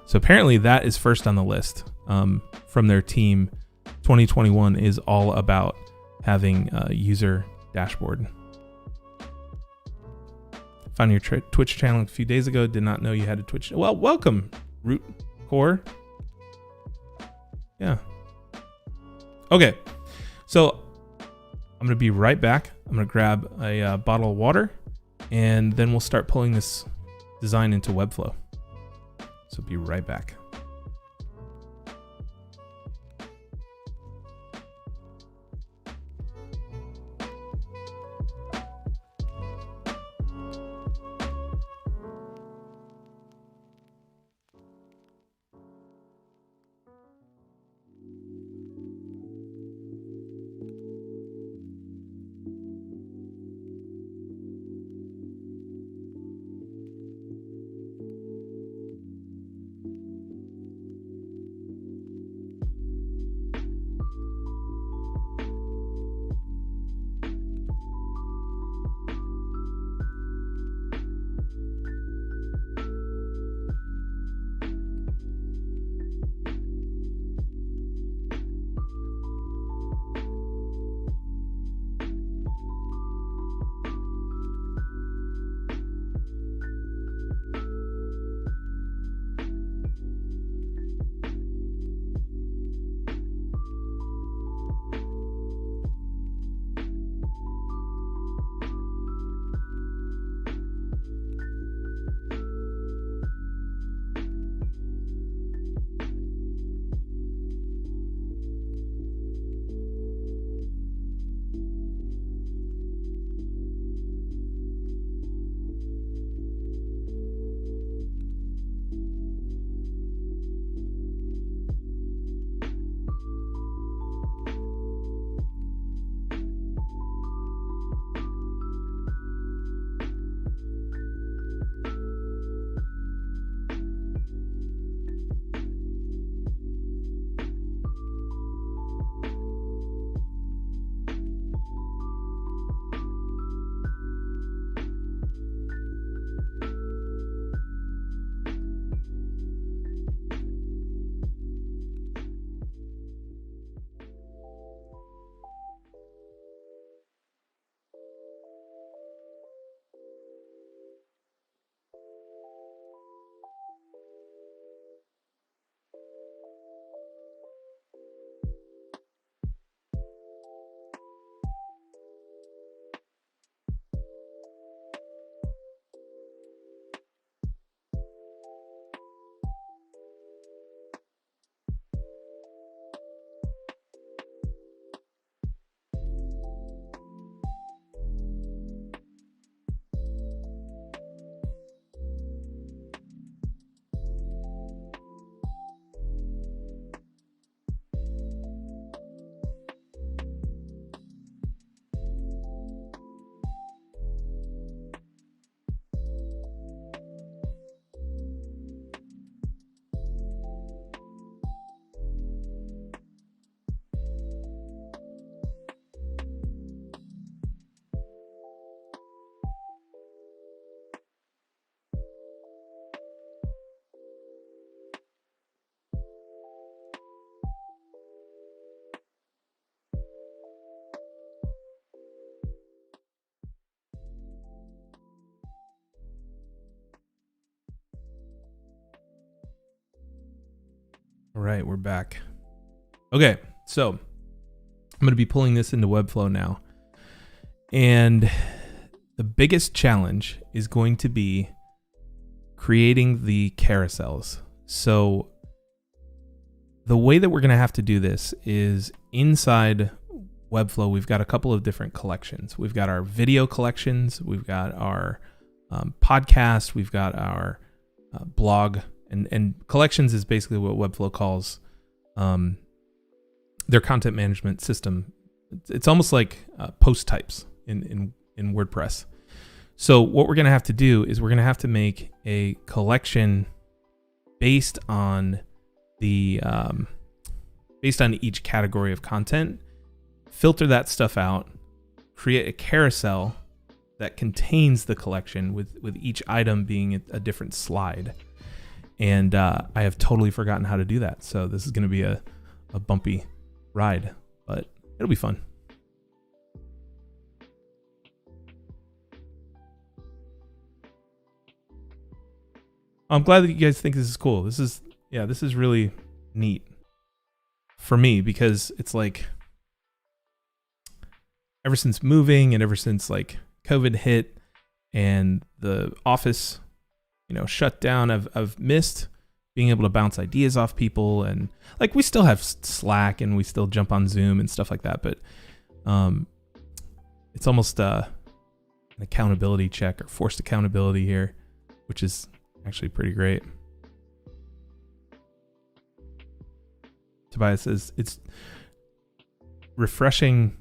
So apparently that is first on the list from their team. 2021 is all about having a user dashboard. Found your Twitch channel a few days ago. Did not know you had a Twitch. Well, welcome, Root Core. Yeah. Okay. So I'm going to be right back. I'm going to grab a bottle of water, and then we'll start pulling this design into Webflow. So be right back. right, we're back. Okay, so I'm going to be pulling this into Webflow now. And the biggest challenge is going to be creating the carousels. So the way that we're going to have to do this is inside Webflow, we've got a couple of different collections. We've got our video collections, we've got our podcast, we've got our blog, and collections is basically what Webflow calls their content management system. It's almost like post types in WordPress. So what we're going to have to do is we're going to have to make a collection based on the based on each category of content, filter that stuff out, create a carousel that contains the collection with each item being a different slide. And I have totally forgotten how to do that. So this is going to be a bumpy ride, but it'll be fun. I'm glad that you guys think this is cool. This is really neat for me, because it's like ever since moving and ever since like COVID hit and the office, shut down, I've missed being able to bounce ideas off people. And like, we still have Slack and we still jump on Zoom and stuff like that. But it's almost an accountability check or forced accountability here, which is actually pretty great. Tobias says it's refreshing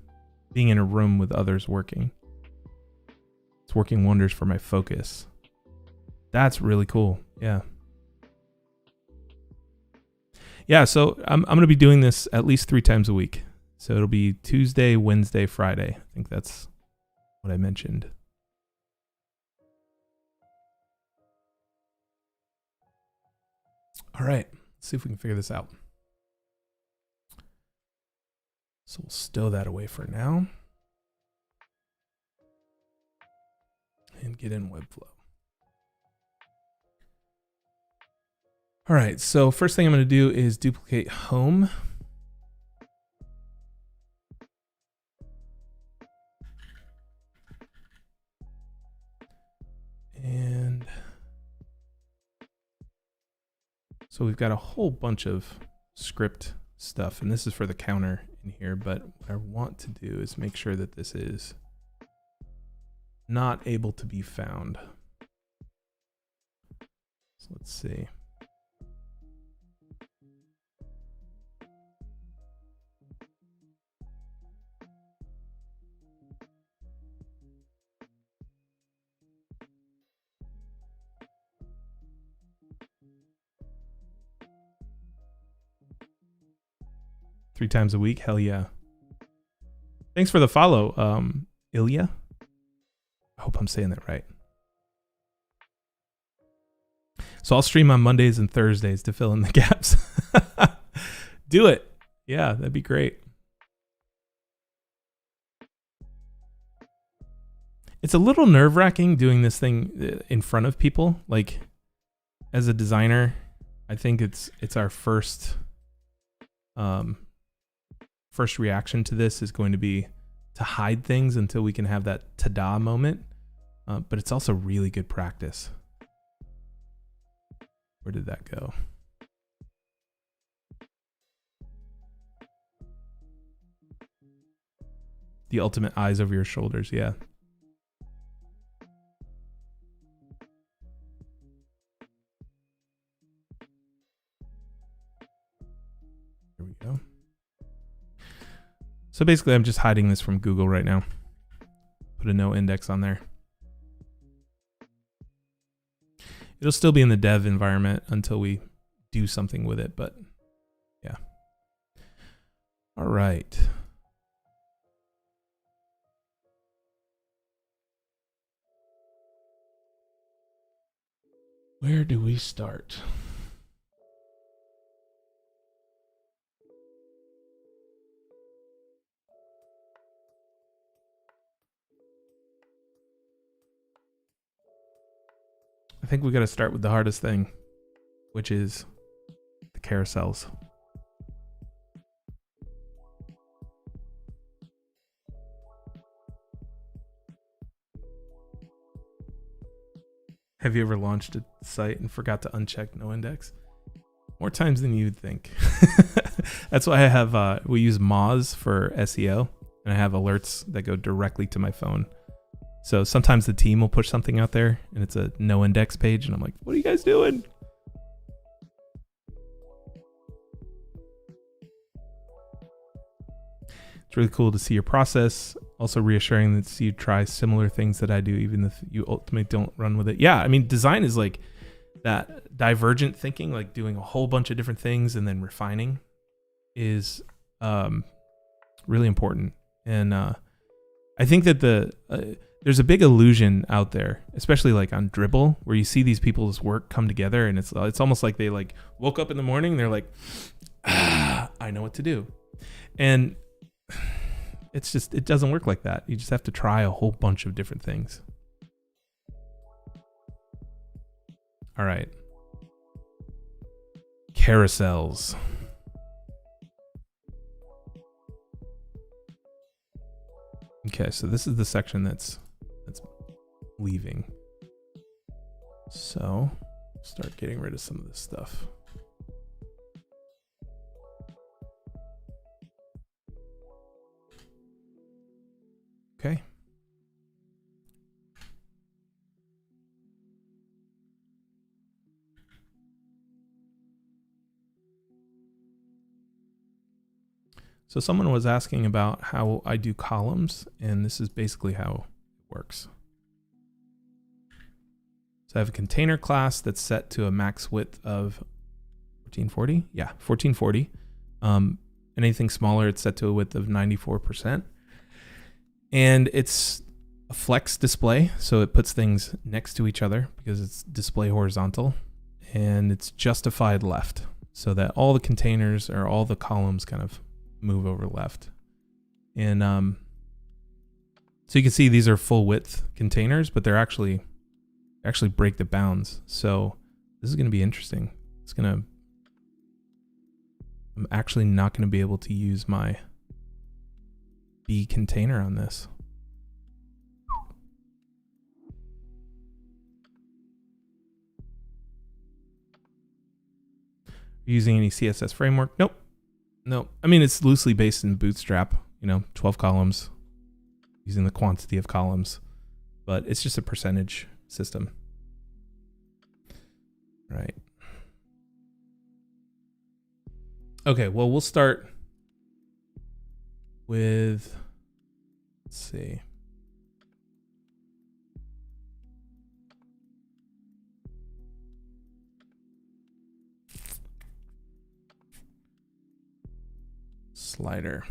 being in a room with others working. It's working wonders for my focus. That's really cool. Yeah. Yeah, so I'm going to be doing this at least 3 times a week. So it'll be Tuesday, Wednesday, Friday. I think that's what I mentioned. All right, let's see if we can figure this out. So we'll stow that away for now and get in Webflow. All right, so first thing I'm going to do is duplicate home. And so we've got a whole bunch of script stuff, and this is for the counter in here, but what I want to do is make sure that this is not able to be found. So let's see. Three times a week, hell yeah. Thanks for the follow, Ilya. I hope I'm saying that right. So I'll stream on Mondays and Thursdays to fill in the gaps. Do it. Yeah, that'd be great. It's a little nerve-wracking doing this thing in front of people. Like, as a designer, I think it's our first reaction to this is going to be to hide things until we can have that ta-da moment. But it's also really good practice. Where did that go? The ultimate eyes over your shoulders, yeah. Here we go. So basically, I'm just hiding this from Google right now. Put a no index on there. It'll still be in the dev environment until we do something with it, but yeah. All right. Where do we start? I think we got to start with the hardest thing, which is the carousels. Have you ever launched a site and forgot to uncheck no index? More times than you'd think. That's why I have, we use Moz for SEO, and I have alerts that go directly to my phone. So sometimes the team will push something out there and it's a no index page, and I'm like, what are you guys doing? It's really cool to see your process. Also reassuring that you try similar things that I do, even if you ultimately don't run with it. Yeah, I mean, design is like that divergent thinking, like doing a whole bunch of different things and then refining is really important. And I think that there's a big illusion out there, especially like on Dribbble, where you see these people's work come together, and it's almost like they like woke up in the morning and they're like, I know what to do. And it's just, it doesn't work like that. You just have to try a whole bunch of different things. All right. Carousels. Okay, so this is the section that's leaving. So start getting rid of some of this stuff. Okay. So someone was asking about how I do columns, and this is basically how it works. So I have a container class that's set to a max width of 1440. Yeah, 1440. Anything smaller, it's set to a width of 94%. And it's a flex display, so it puts things next to each other because it's display horizontal, and it's justified left so that all the containers or all the columns kind of move over left. And so you can see these are full width containers, but they're actually break the bounds. So this is going to be interesting. I'm actually not going to be able to use my B container on this. Using any CSS framework? Nope. I mean, it's loosely based in Bootstrap, 12 columns using the quantity of columns, but it's just a percentage system. Right. Okay, well, we'll start with, let's see. Slider.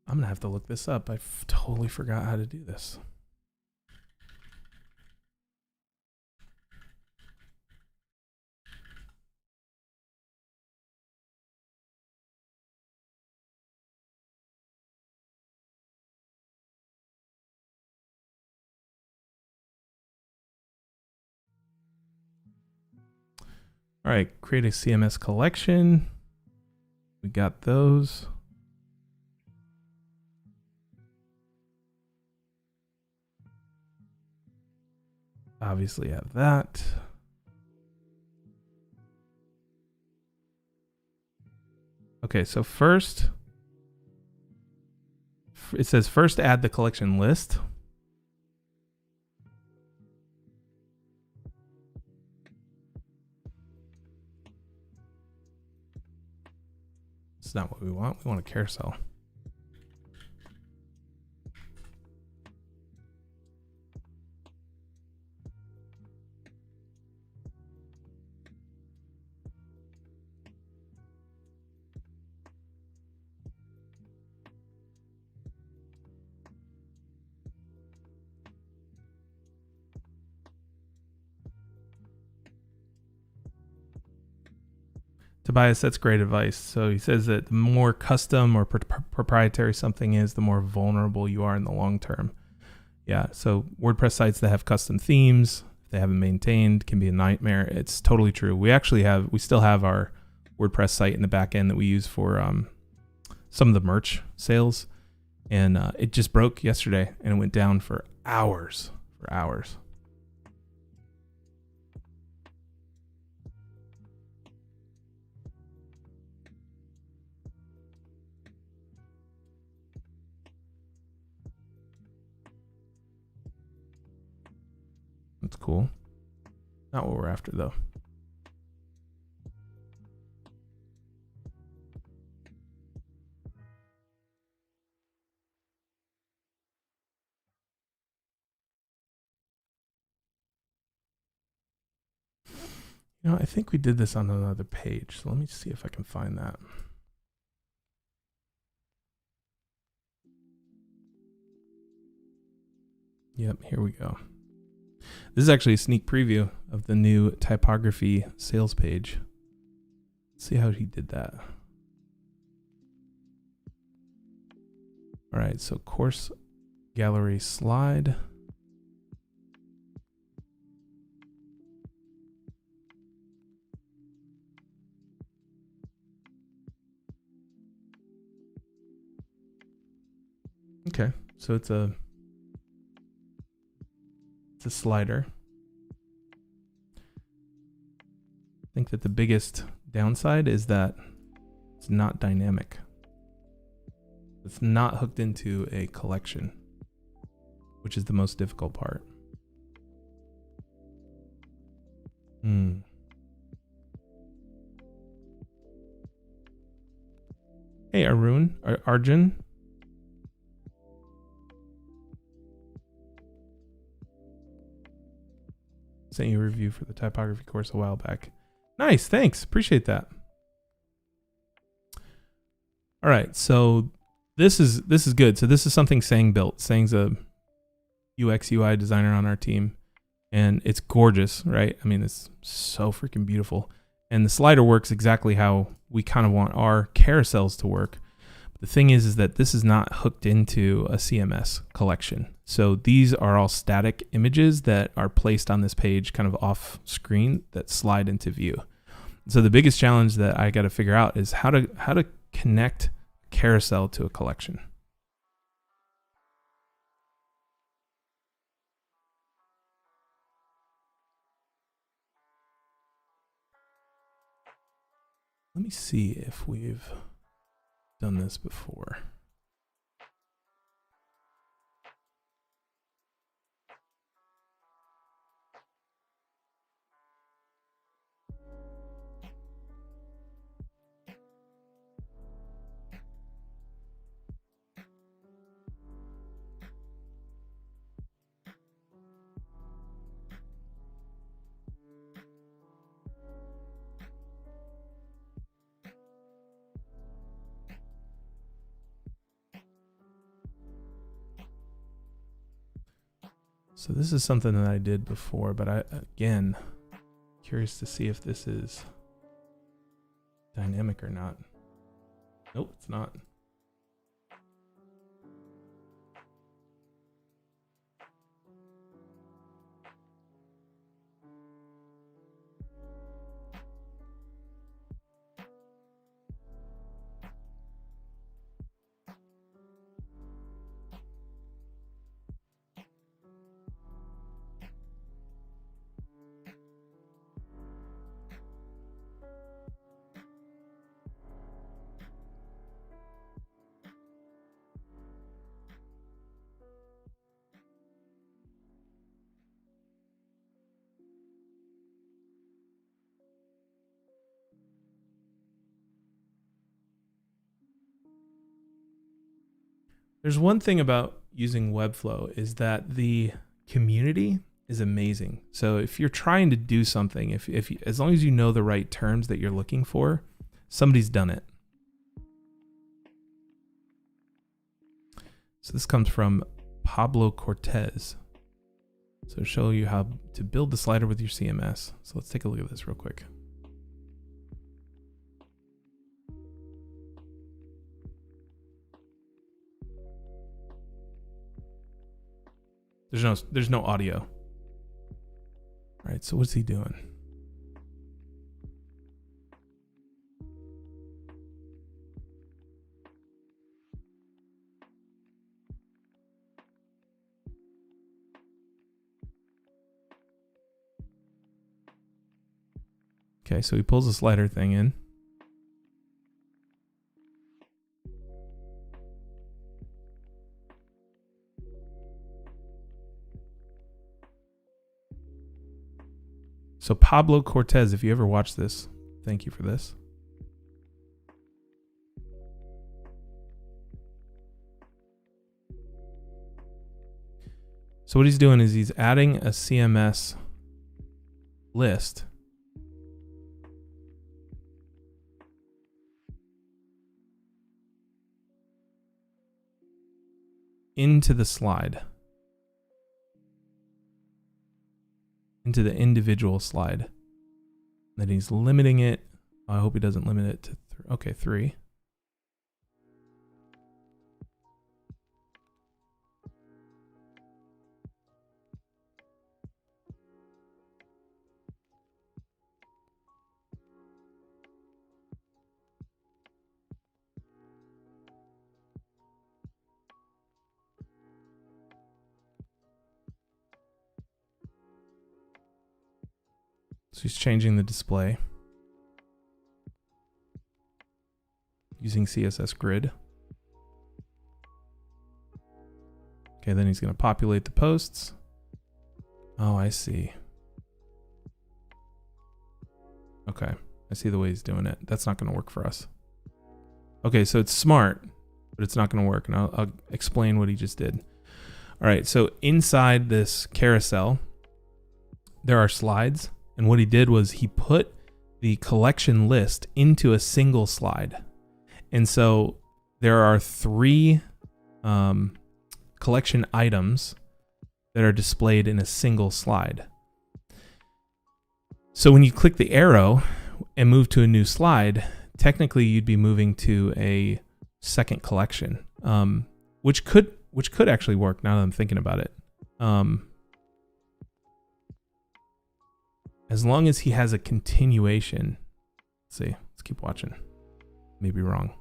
I'm gonna have to look this up. I totally forgot how to do this. All right, create a CMS collection. We got those. Obviously have that. Okay, so first, it says first add the collection list. It's not what we want. We want a carousel. Tobias, that's great advice. So he says that the more custom or proprietary something is, the more vulnerable you are in the long term. Yeah, so WordPress sites that have custom themes, if they haven't maintained, can be a nightmare. It's totally true. We still have our WordPress site in the back end that we use for some of the merch sales, and it just broke yesterday and it went down for hours. That's cool. Not what we're after though. You know, I think we did this on another page. So let me see if I can find that. Yep, here we go. This is actually a sneak preview of the new typography sales page. Let's see how he did that. All right, so course gallery slide. Okay, so it's a slider. I think that the biggest downside is that it's not dynamic. It's not hooked into a collection, which is the most difficult part. Hey, Arjun. Sent you a review for the typography course a while back. Nice, thanks. Appreciate that. All right, so this is good. So this is something Sang built. Sang's a UX UI designer on our team, and it's gorgeous, right? I mean, it's so freaking beautiful. And the slider works exactly how we kind of want our carousels to work. But the thing is that this is not hooked into a CMS collection. So these are all static images that are placed on this page kind of off screen that slide into view. So the biggest challenge that I got to figure out is how to connect carousel to a collection. Let me see if we've done this before. So this is something that I did before, but again, curious to see if this is dynamic or not. Nope, it's not. There's one thing about using Webflow is that the community is amazing. So if you're trying to do something, if as long as you know the right terms that you're looking for, somebody's done it. So this comes from Pablo Cortez. So show you how to build the slider with your CMS. So let's take a look at this real quick. There's no audio. All right, so what's he doing? Okay, so he pulls the slider thing in. So Pablo Cortez, if you ever watch this, thank you for this. So what he's doing is he's adding a CMS list into the slide, into the individual slide. Then he's limiting it. I hope he doesn't limit it to 3. So he's changing the display using CSS grid. Okay, then he's going to populate the posts. Oh, I see. Okay, I see the way he's doing it. That's not going to work for us. Okay, so it's smart, but it's not going to work. And I'll explain what he just did. All right, so inside this carousel, there are slides. And what he did was he put the collection list into a single slide. And so there are 3 collection items that are displayed in a single slide. So when you click the arrow and move to a new slide, technically you'd be moving to a second collection, which could actually work now that I'm thinking about it. As long as he has a continuation. Let's see. Let's keep watching. Maybe wrong.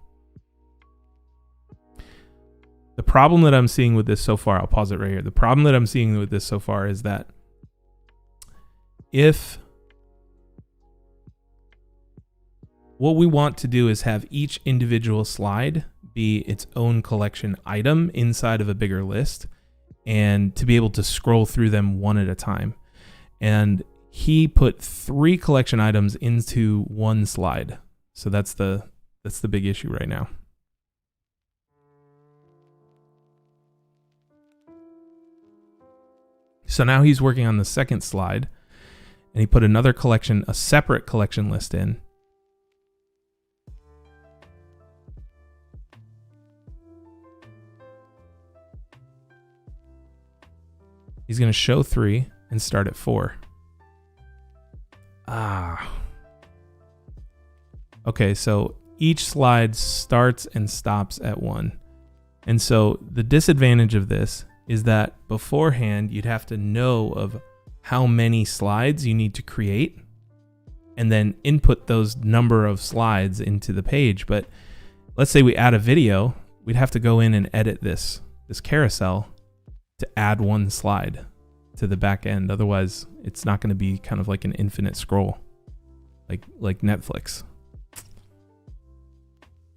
The problem that I'm seeing with this so far, I'll pause it right here. The problem that I'm seeing with this so far is that if what we want to do is have each individual slide be its own collection item inside of a bigger list and to be able to scroll through them one at a time. And he put 3 collection items into one slide. So that's the big issue right now. So now he's working on the second slide and he put another collection, a separate collection list in. He's going to show 3 and start at 4. Okay, so each slide starts and stops at 1. And so the disadvantage of this is that beforehand you'd have to know of how many slides you need to create and then input those number of slides into the page. But let's say we add a video, we'd have to go in and edit this carousel to add 1 slide to the back end. Otherwise, it's not going to be kind of like an infinite scroll, like Netflix.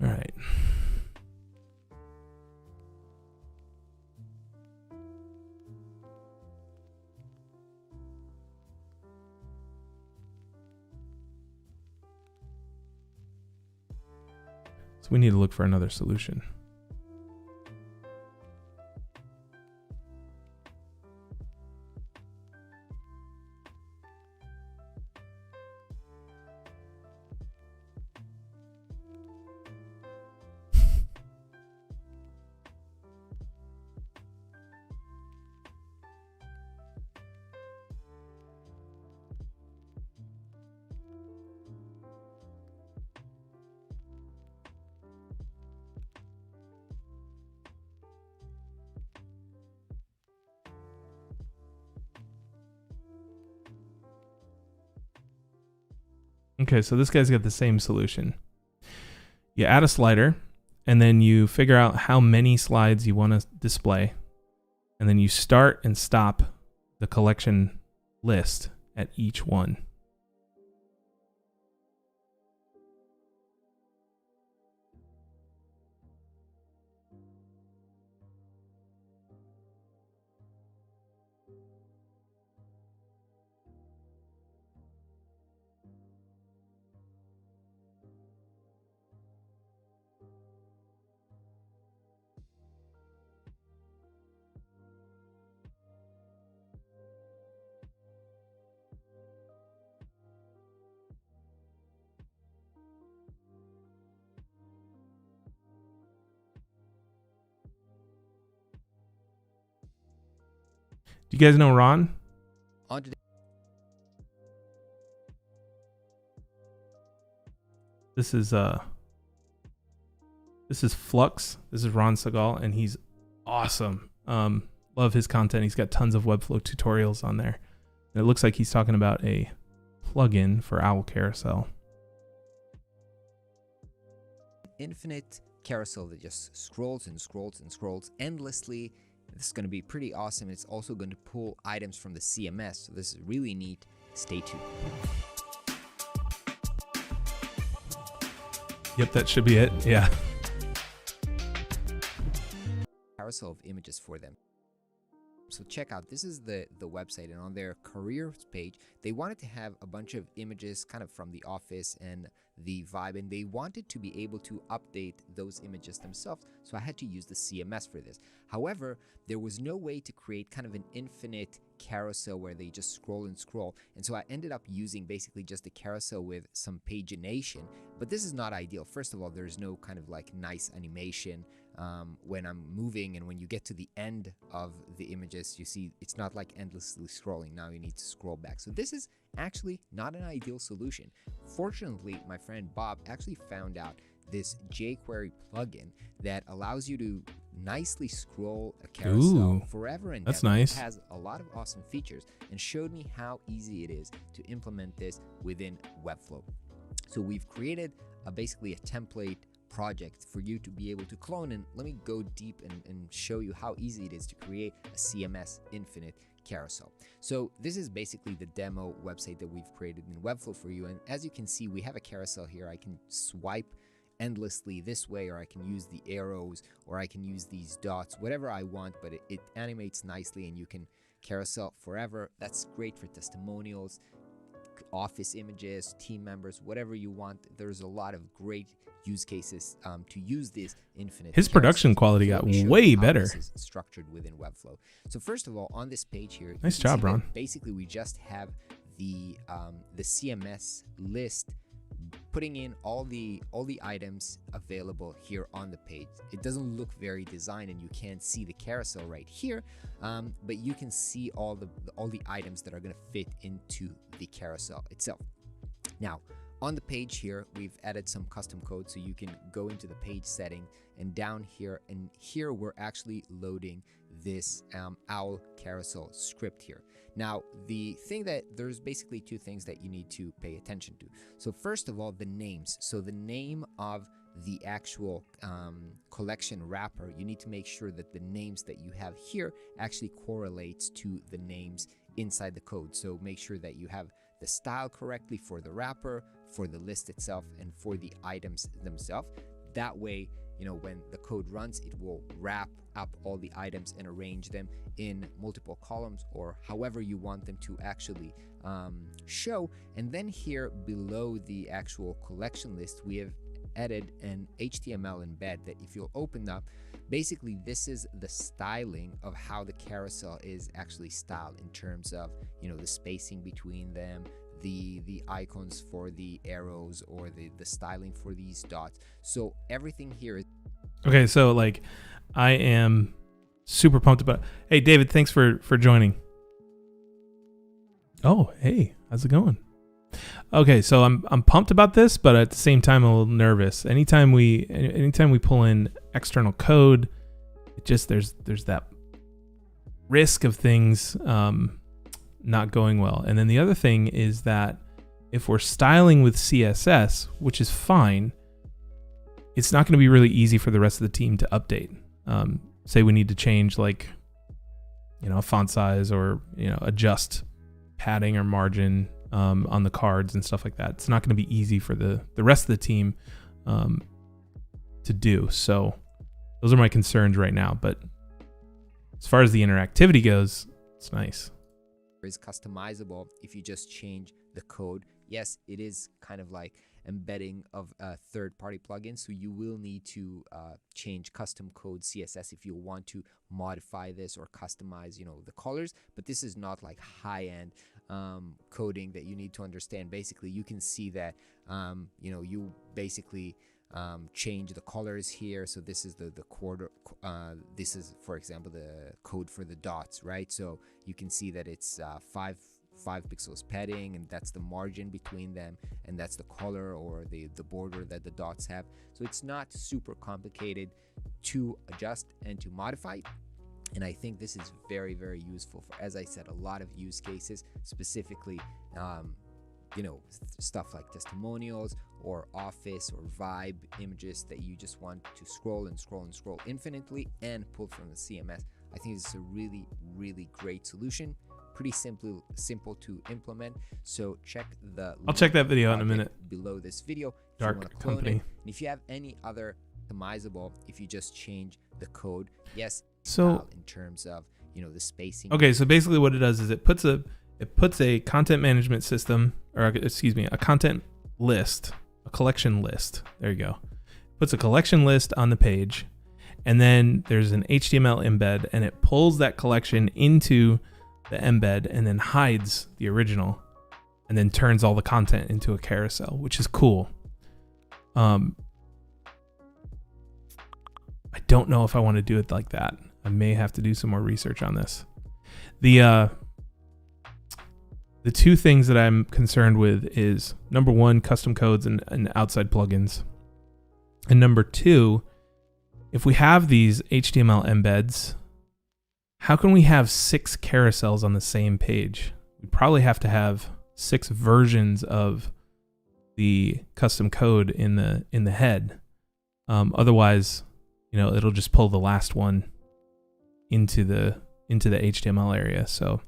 All right. So we need to look for another solution. Okay, so this guy's got the same solution. You add a slider, and then you figure out how many slides you want to display, and then you start and stop the collection list at each one. Do you guys know Ron? On today. This is Flux. This is Ron Segal, and he's awesome. Love his content. He's got tons of Webflow tutorials on there. And it looks like he's talking about a plugin for Owl Carousel. Infinite carousel that just scrolls and scrolls and scrolls endlessly. This is going to be pretty awesome. It's also going to pull items from the CMS. So this is really neat. Stay tuned. Yep, that should be it. Yeah. Carousel of images for them. So check out, this is the website, and on their careers page, they wanted to have a bunch of images kind of from the office and the vibe, and they wanted to be able to update those images themselves. So I had to use the CMS for this. However, there was no way to create kind of an infinite carousel where they just scroll and scroll. And so I ended up using basically just a carousel with some pagination, but this is not ideal. First of all, there's no kind of like nice animation when I'm moving, and when you get to the end of the images, you see it's not like endlessly scrolling. Now you need to scroll back. So this is actually not an ideal solution. Fortunately, my friend Bob actually found out this jQuery plugin that allows you to nicely scroll a carousel forever and ever. That's nice. It has a lot of awesome features and showed me how easy it is to implement this within Webflow. So we've created basically a template project for you to be able to clone, and let me go deep and show you how easy it is to create a CMS infinite carousel. So this is basically the demo website that we've created in Webflow for you, and as you can see, we have a carousel here. I can swipe endlessly this way, or I can use the arrows, or I can use these dots, whatever I want, but it animates nicely and you can carousel forever. That's great for testimonials, office images, team members, whatever you want. There's a lot of great use cases to use this infinite. His production quality got way better. This is structured within Webflow. So first of all, on this page here, nice job, Ron. Basically, we just have the CMS list, putting in all the items available here on the page. It doesn't look very designed, and you can't see the carousel right here, but you can see all the items that are going to fit into the carousel itself. Now, on the page here, we've added some custom code, so you can go into the page setting and down here, and here we're actually loading this owl carousel script here. Now, the thing that there's basically two things that you need to pay attention to. So first of all, the names. So the name of the actual collection wrapper, you need to make sure that the names that you have here actually correlates to the names inside the code. So make sure that you have the style correctly for the wrapper, for the list itself, and for the items themselves. That way, you know, when the code runs, it will wrap up all the items and arrange them in multiple columns, or however you want them to actually show. And then here below the actual collection list, we have added an HTML embed that if you'll open up, basically this is the styling of how the carousel is actually styled in terms of, you know, the spacing between them, the icons for the arrows, or the styling for these dots. So everything here is okay. So like, I am super pumped about. Hey, David, thanks for joining. Oh, hey, how's it going? Okay, so I'm pumped about this, but at the same time, I'm a little nervous. Anytime we pull in external code, it just there's that risk of things not going well. And then the other thing is that if we're styling with CSS, which is fine, it's not going to be really easy for the rest of the team to update. Say we need to change, like, you know, a font size, or, you know, adjust padding or margin on the cards and stuff like that. It's not going to be easy for the rest of the team to do. So those are my concerns right now. But as far as the interactivity goes, it's nice. Is customizable if you just change the code. Yes, it is kind of like embedding of a third-party plugin, so you will need to change custom code CSS if you want to modify this or customize, you know, the colors. But this is not like high-end coding that you need to understand. Basically, you can see that you know, you basically change the colors here. So this is the quarter. This is, for example, the code for the dots, right? So you can see that it's 5 pixels padding, and that's the margin between them, and that's the color or the border that the dots have. So it's not super complicated to adjust and to modify. And I think this is very, very useful for, as I said, a lot of use cases, specifically, you know, stuff like testimonials or office or vibe images that you just want to scroll and scroll and scroll infinitely and pull from the CMS. I think this is a really, really great solution. Pretty simple to implement. So I'll check that video in a minute. Below this video, Dark Company. and if you have any other customizable, if you just change the code, yes. So in terms of, you know, the spacing. Okay, so basically what it does is it puts a content management system, or excuse me, a content list, a collection list. There you go. Puts a collection list on the page, and then there's an HTML embed, and it pulls that collection into the embed and then hides the original, and then turns all the content into a carousel, which is cool. I don't know if I want to do it like that. I may have to do some more research on this. The two things that I'm concerned with is, number one, custom codes and outside plugins. And number two, if we have these HTML embeds, how can we have 6 carousels on the same page? We probably have to have 6 versions of the custom code in the head. Otherwise, you know, it'll just pull the last one into the HTML area. So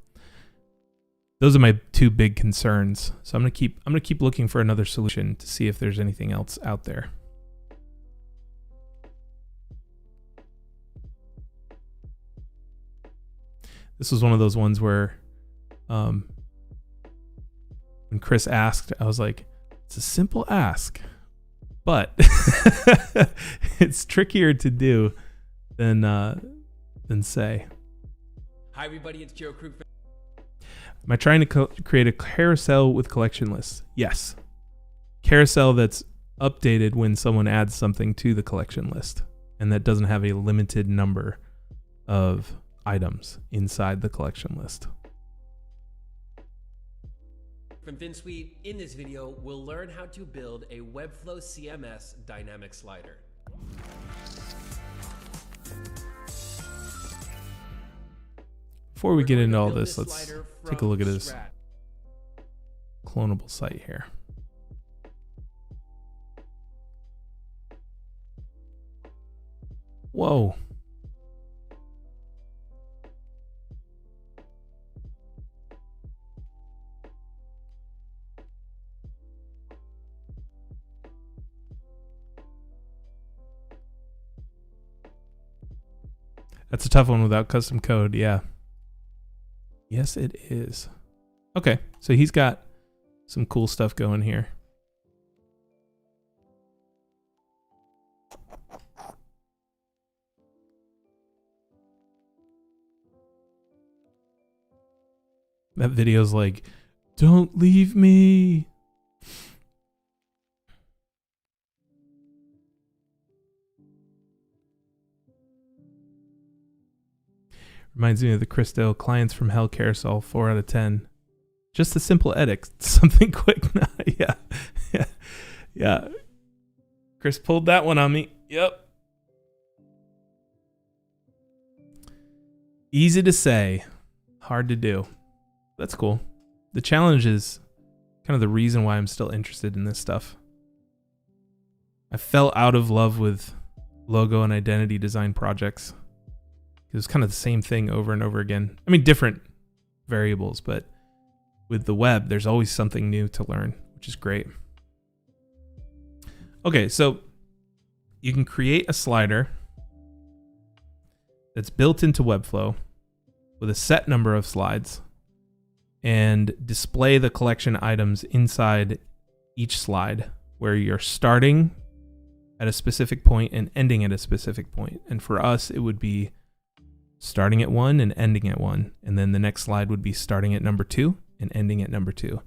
those are my two big concerns. So I'm gonna keep looking for another solution to see if there's anything else out there. This was one of those ones where when Chris asked, I was like, it's a simple ask, but it's trickier to do than say. Hi everybody, it's Joe Krug. Am I trying to create a carousel with collection lists? Yes. Carousel that's updated when someone adds something to the collection list, and that doesn't have a limited number of items inside the collection list. From FinSuite, in this video, we'll learn how to build a Webflow CMS dynamic slider. Before we get into all this, let's take a look at this clonable site here. Whoa. That's a tough one without custom code, yeah. Yes, it is. Okay, so he's got some cool stuff going here. That video's like, don't leave me. Reminds me of the Christo clients from Hell carousel, 4 out of 10. Just a simple edit, something quick. Yeah. Chris pulled that one on me. Yep. Easy to say, hard to do. That's cool. The challenge is kind of the reason why I'm still interested in this stuff. I fell out of love with logo and identity design projects. It was kind of the same thing over and over again. I mean, different variables, but with the web, there's always something new to learn, which is great. Okay, so you can create a slider that's built into Webflow with a set number of slides and display the collection items inside each slide, where you're starting at a specific point and ending at a specific point. And for us, it would be starting at 1 and ending at 1. And then the next slide would be starting at number 2 and ending at number 2.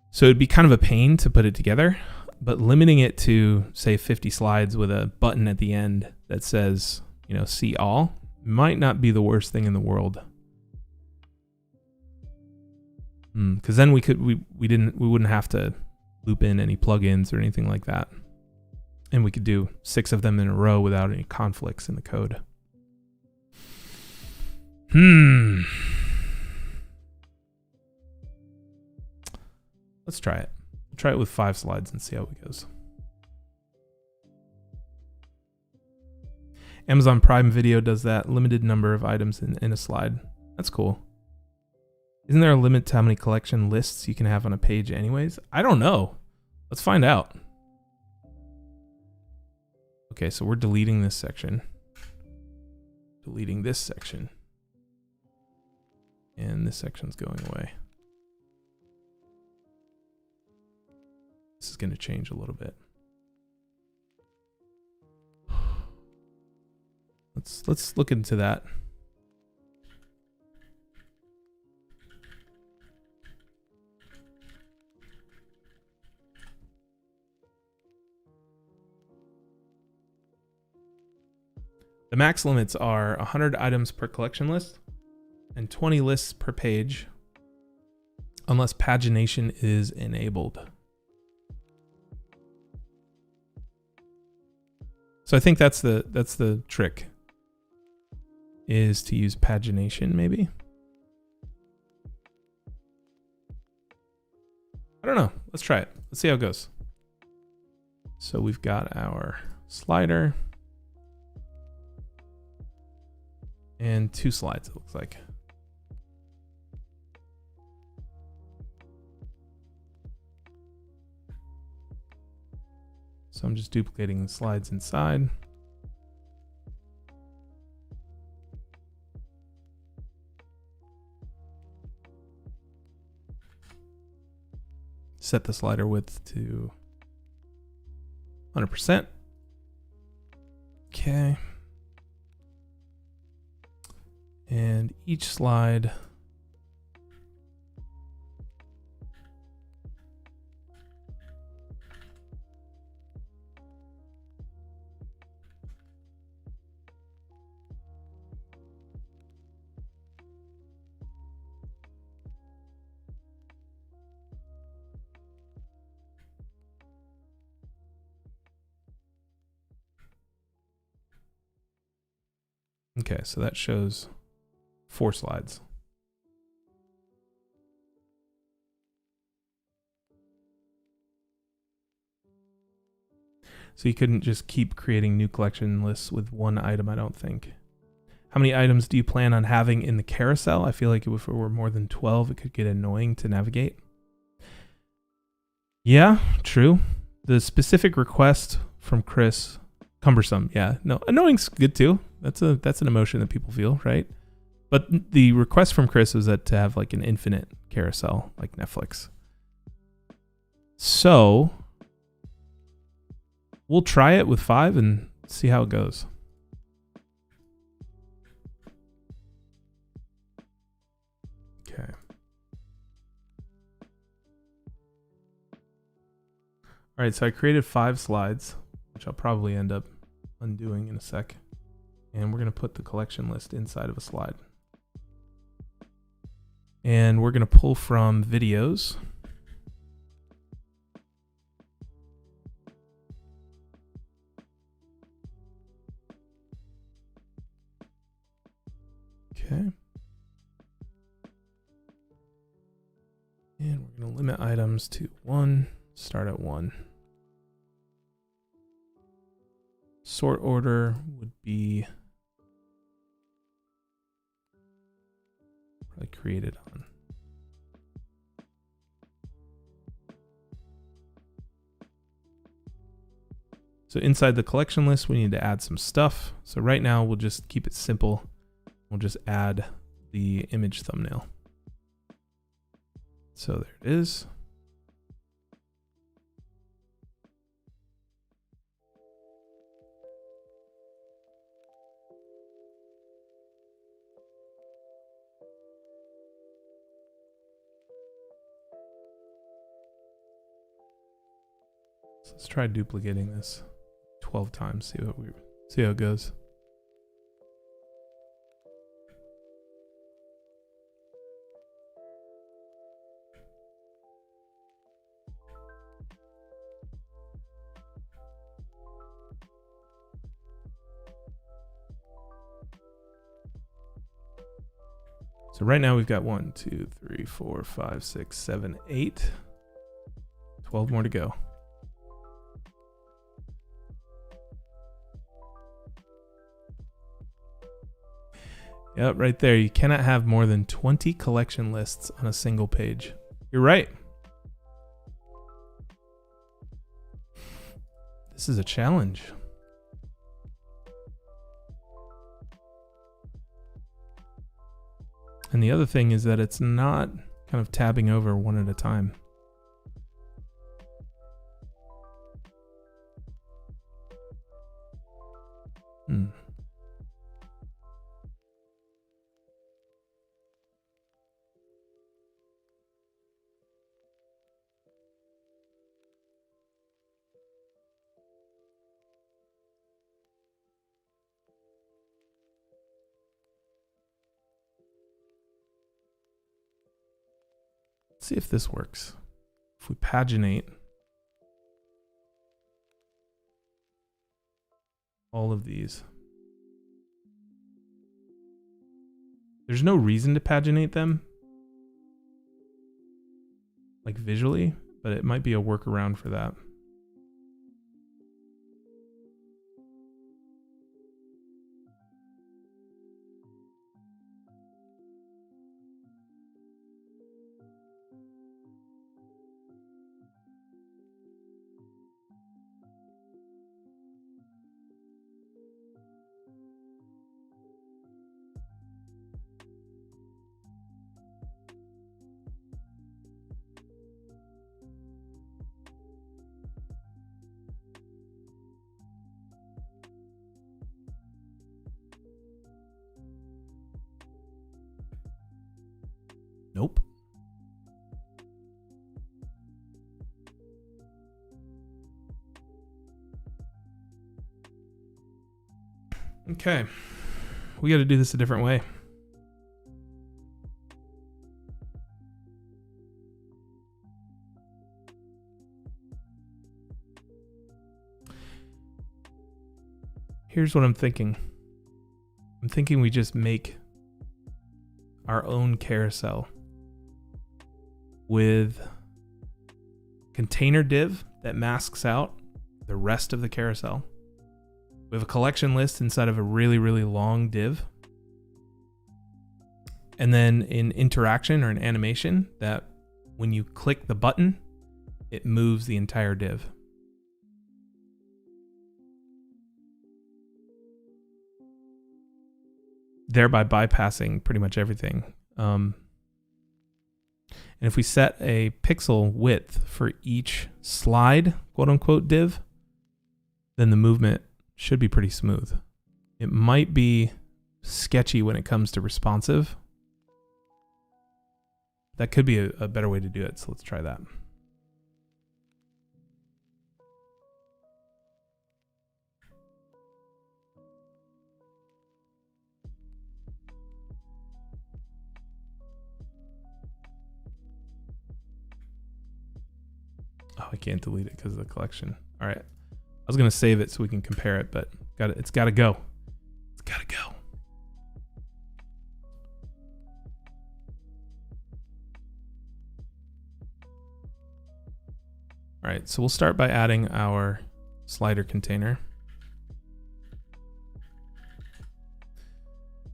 So it'd be kind of a pain to put it together. but limiting it to, say, 50 slides with a button at the end that says, see all, might not be the worst thing in the world. Because then we wouldn't have to loop in any plugins or anything like that. And we could do 6 of them in a row without any conflicts in the code. Let's try it. We'll try it with 5 slides and see how it goes. Amazon Prime Video does that. Limited number of items in a slide. That's cool. Isn't there a limit to how many collection lists you can have on a page anyways? I don't know. Let's find out. Okay, so we're deleting this section. Deleting this section. And this section's going away. This is going to change a little bit. Let's look into that. The max limits are 100 items per collection list and 20 lists per page, unless pagination is enabled. So I think that's the trick, is to use pagination maybe. I don't know. Let's try it. Let's see how it goes. So we've got our slider and 2 slides, it looks like. So I'm just duplicating the slides inside. Set the slider width to 100%. Okay. And each slide okay, so that shows 4 slides. So you couldn't just keep creating new collection lists with 1 item, I don't think. How many items do you plan on having in the carousel? I feel like if it were more than 12, it could get annoying to navigate. Yeah, true. The specific request from Chris, cumbersome. Yeah, no, annoying's good too. That's an emotion that people feel, right? But the request from Chris was that to have like an infinite carousel, like Netflix. So we'll try it with 5 and see how it goes. Okay. All right, so I created 5 slides, which I'll probably end up undoing in a sec. And we're going to put the collection list inside of a slide. And we're going to pull from videos. Okay. And we're going to limit items to 1, start at 1. Sort order would be probably created on. So inside the collection list, we need to add some stuff. So right now we'll just keep it simple. We'll just add the image thumbnail. So there it is. So let's try duplicating this 12 times, see how it goes. So right now we've got 1, 2, 3, 4, 5, 6, 7, 8. 12 more to go. Yep, right there. You cannot have more than 20 collection lists on a single page. You're right. This is a challenge. And the other thing is that it's not kind of tabbing over one at a time. Let's see if this works. If we paginate all of these. There's no reason to paginate them, like visually, but it might be a workaround for that. Nope. Okay. We got to do this a different way. Here's what I'm thinking. I'm thinking we just make our own carousel with container div that masks out the rest of the carousel. We have a collection list inside of a really, really long div. And then in interaction or an animation that when you click the button, it moves the entire div. Thereby bypassing pretty much everything. And if we set a pixel width for each slide, quote unquote, div, then the movement should be pretty smooth. It might be sketchy when it comes to responsive. That could be a better way to do it, so let's try that. Oh, I can't delete it because of the collection. All right. I was going to save it so we can compare it, but it's got to go. It's got to go. All right. So we'll start by adding our slider container.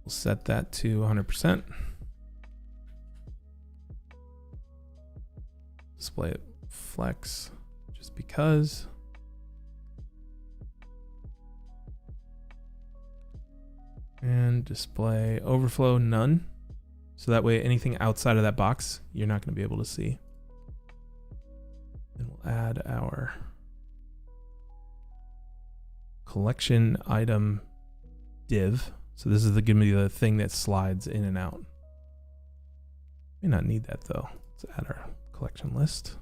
We'll set that to 100%. Display it flex just because. And display overflow none. So that way anything outside of that box, you're not going to be able to see. And we'll add our collection item div. So this is going to be the thing that slides in and out. May not need that though. Let's add our collection list.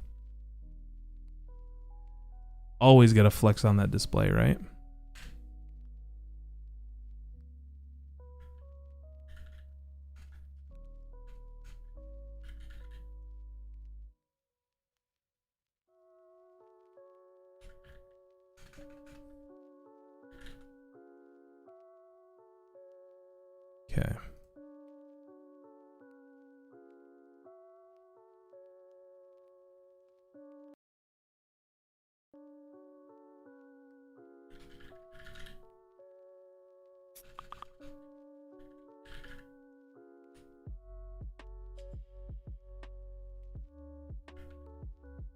always got to flex on that display, right? Okay.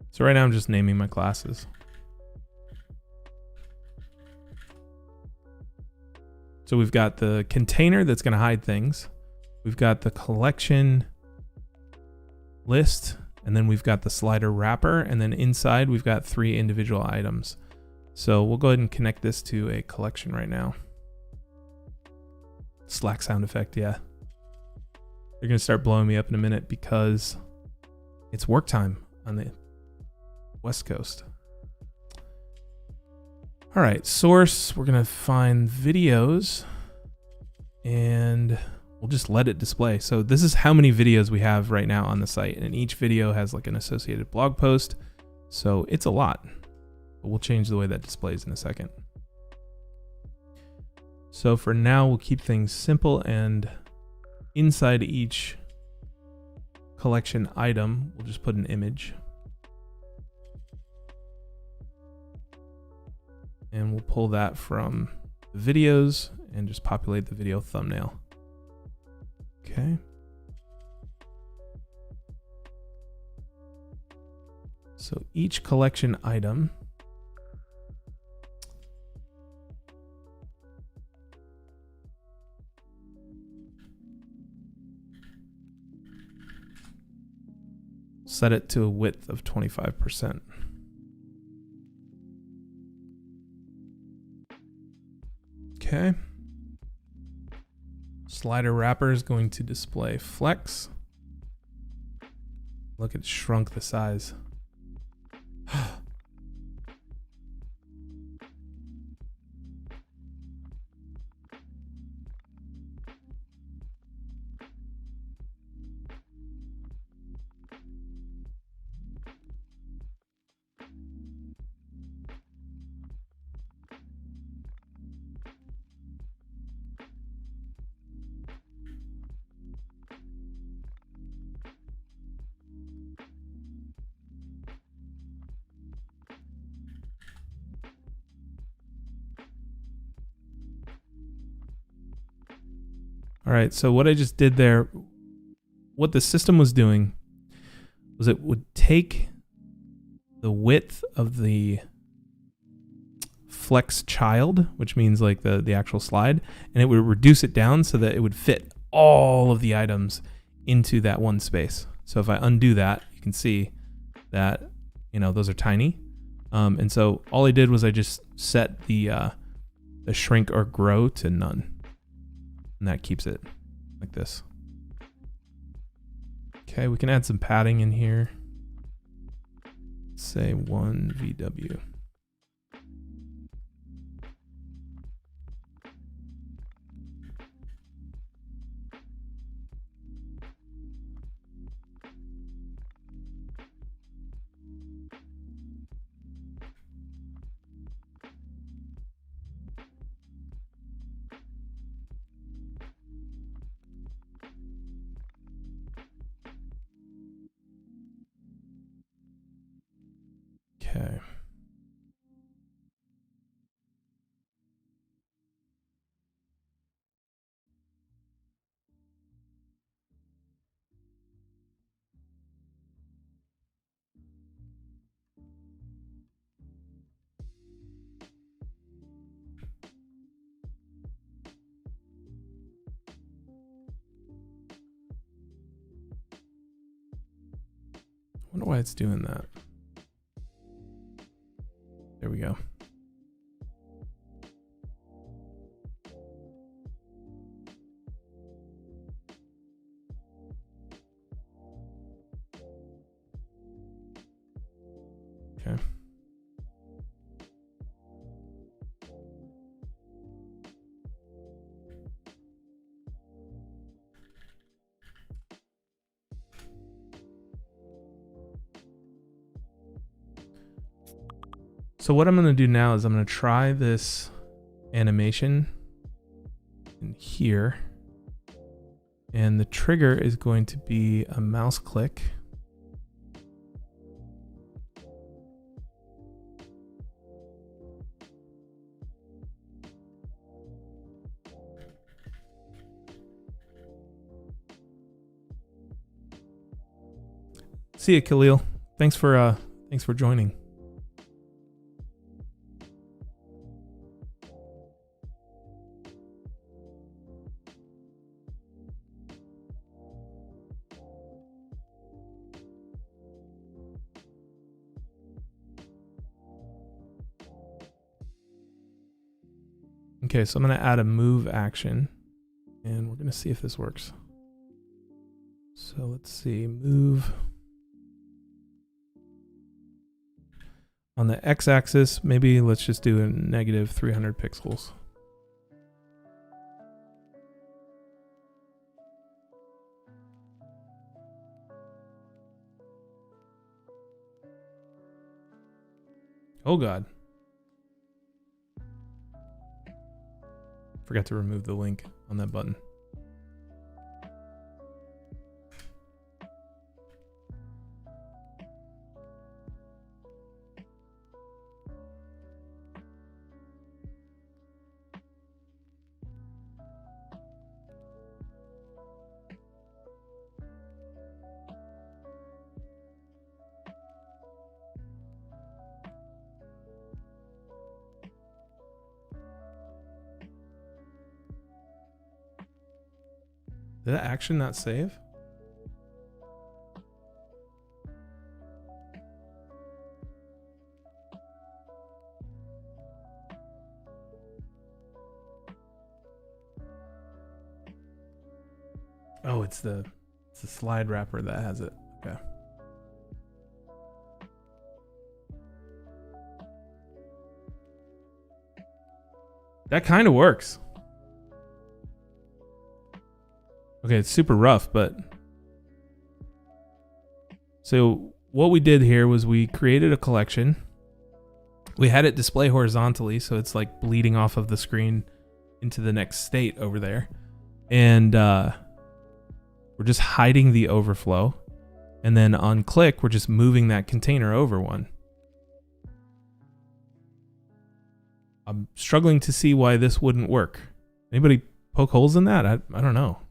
So right now I'm just naming my classes. So we've got the container that's going to hide things. We've got the collection list, and then we've got the slider wrapper, and then inside we've got 3 individual items. So we'll go ahead and connect this to a collection right now. Slack sound effect, yeah. They're going to start blowing me up in a minute because it's work time on the West Coast. All right, source, we're going to find videos and we'll just let it display. So this is how many videos we have right now on the site, and each video has like an associated blog post. So it's a lot, but we'll change the way that displays in a second. So for now, we'll keep things simple, and inside each collection item, we'll just put an image. And we'll pull that from the videos and just populate the video thumbnail. Okay. So each collection item set it to a width of 25%. Okay. Slider wrapper is going to display flex. Look, it shrunk the size. All right, so what I just did there, what the system was doing was it would take the width of the flex child, which means like the actual slide, and it would reduce it down so that it would fit all of the items into that one space. So if I undo that, you can see that, you know, those are tiny. And so all I did was I just set the shrink or grow to none. And that keeps it like this. Okay, we can add some padding in here. Say 1 VW. Okay. I wonder why it's doing that. There we go. Okay. So what I'm going to do now is I'm going to try this animation in here. And the trigger is going to be a mouse click. See ya, Khalil. Thanks for joining. Okay, so I'm going to add a move action, and we're going to see if this works. So let's see, move. On the x-axis, maybe let's just do a negative 300 pixels. Oh God. Forgot to remove the link on that button. Did that action not save? Oh, it's the slide wrapper that has it. Okay. That kind of works. Okay, it's super rough, but so what we did here was we created a collection. We had it display horizontally, so it's like bleeding off of the screen into the next state over there. And we're just hiding the overflow. And then on click, we're just moving that container over one. I'm struggling to see why this wouldn't work. Anybody poke holes in that? I don't know.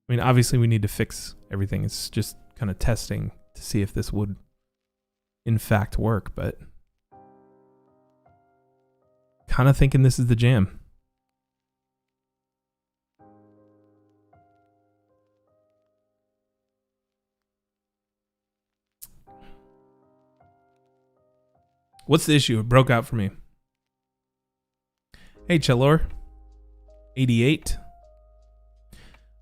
I mean, obviously we need to fix everything. It's just kind of testing to see if this would in fact work, but kind of thinking this is the jam. What's the issue? It broke out for me. Hey, Chelor. 88.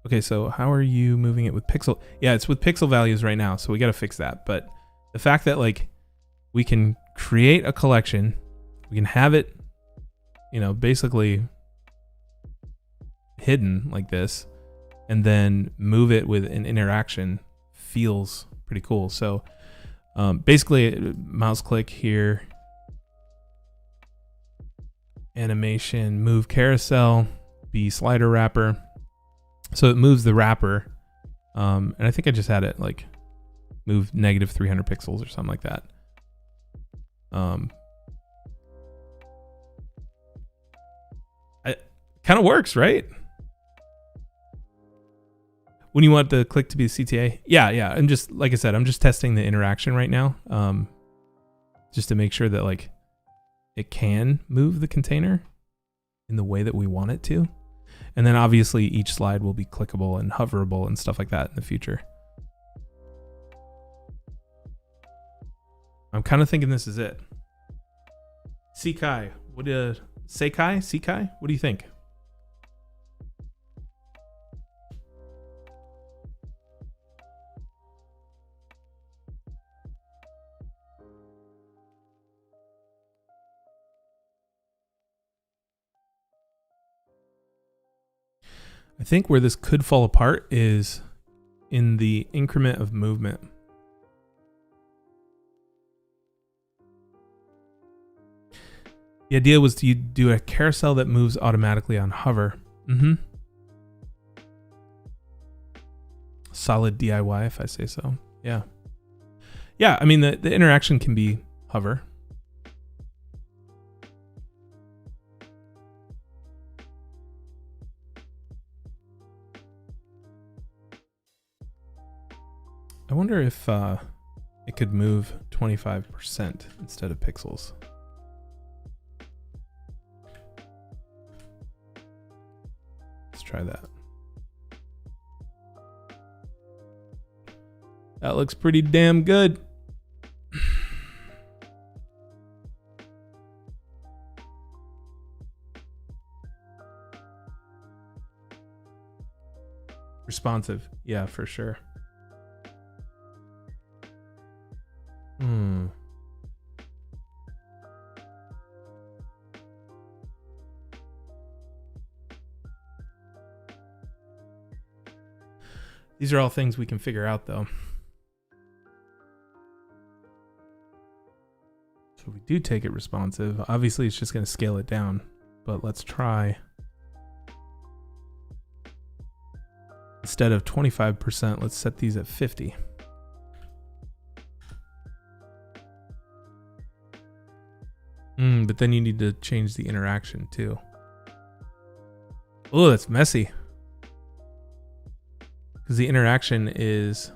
Okay, so how are you moving it with pixel? Yeah, it's with pixel values right now, so we got to fix that. But the fact that like we can create a collection, we can have it, you know, basically hidden like this, and then move it with an interaction feels pretty cool. So basically, mouse click here, animation, move carousel, be slider wrapper. So it moves the wrapper, and I think I just had it like move negative 300 pixels or something like that. It kind of works, right? When you want the click to be the CTA, yeah. And just like I said, I'm just testing the interaction right now, just to make sure that like it can move the container in the way that we want it to. And then obviously each slide will be clickable and hoverable and stuff like that in the future. I'm kind of thinking this is it. Sekai, Sekai, what do you think? I think where this could fall apart is in the increment of movement. The idea was to do a carousel that moves automatically on hover. Solid DIY, if I say so. Yeah. Yeah, I mean, the interaction can be hover. I wonder if it could move 25% instead of pixels. Let's try that. That looks pretty damn good. Responsive. Yeah, for sure. These are all things we can figure out, though. So we do take it responsive. Obviously, it's just going to scale it down, but let's try. Instead of 25%, let's set these at 50. But then you need to change the interaction too. Oh, that's messy. Because the interaction is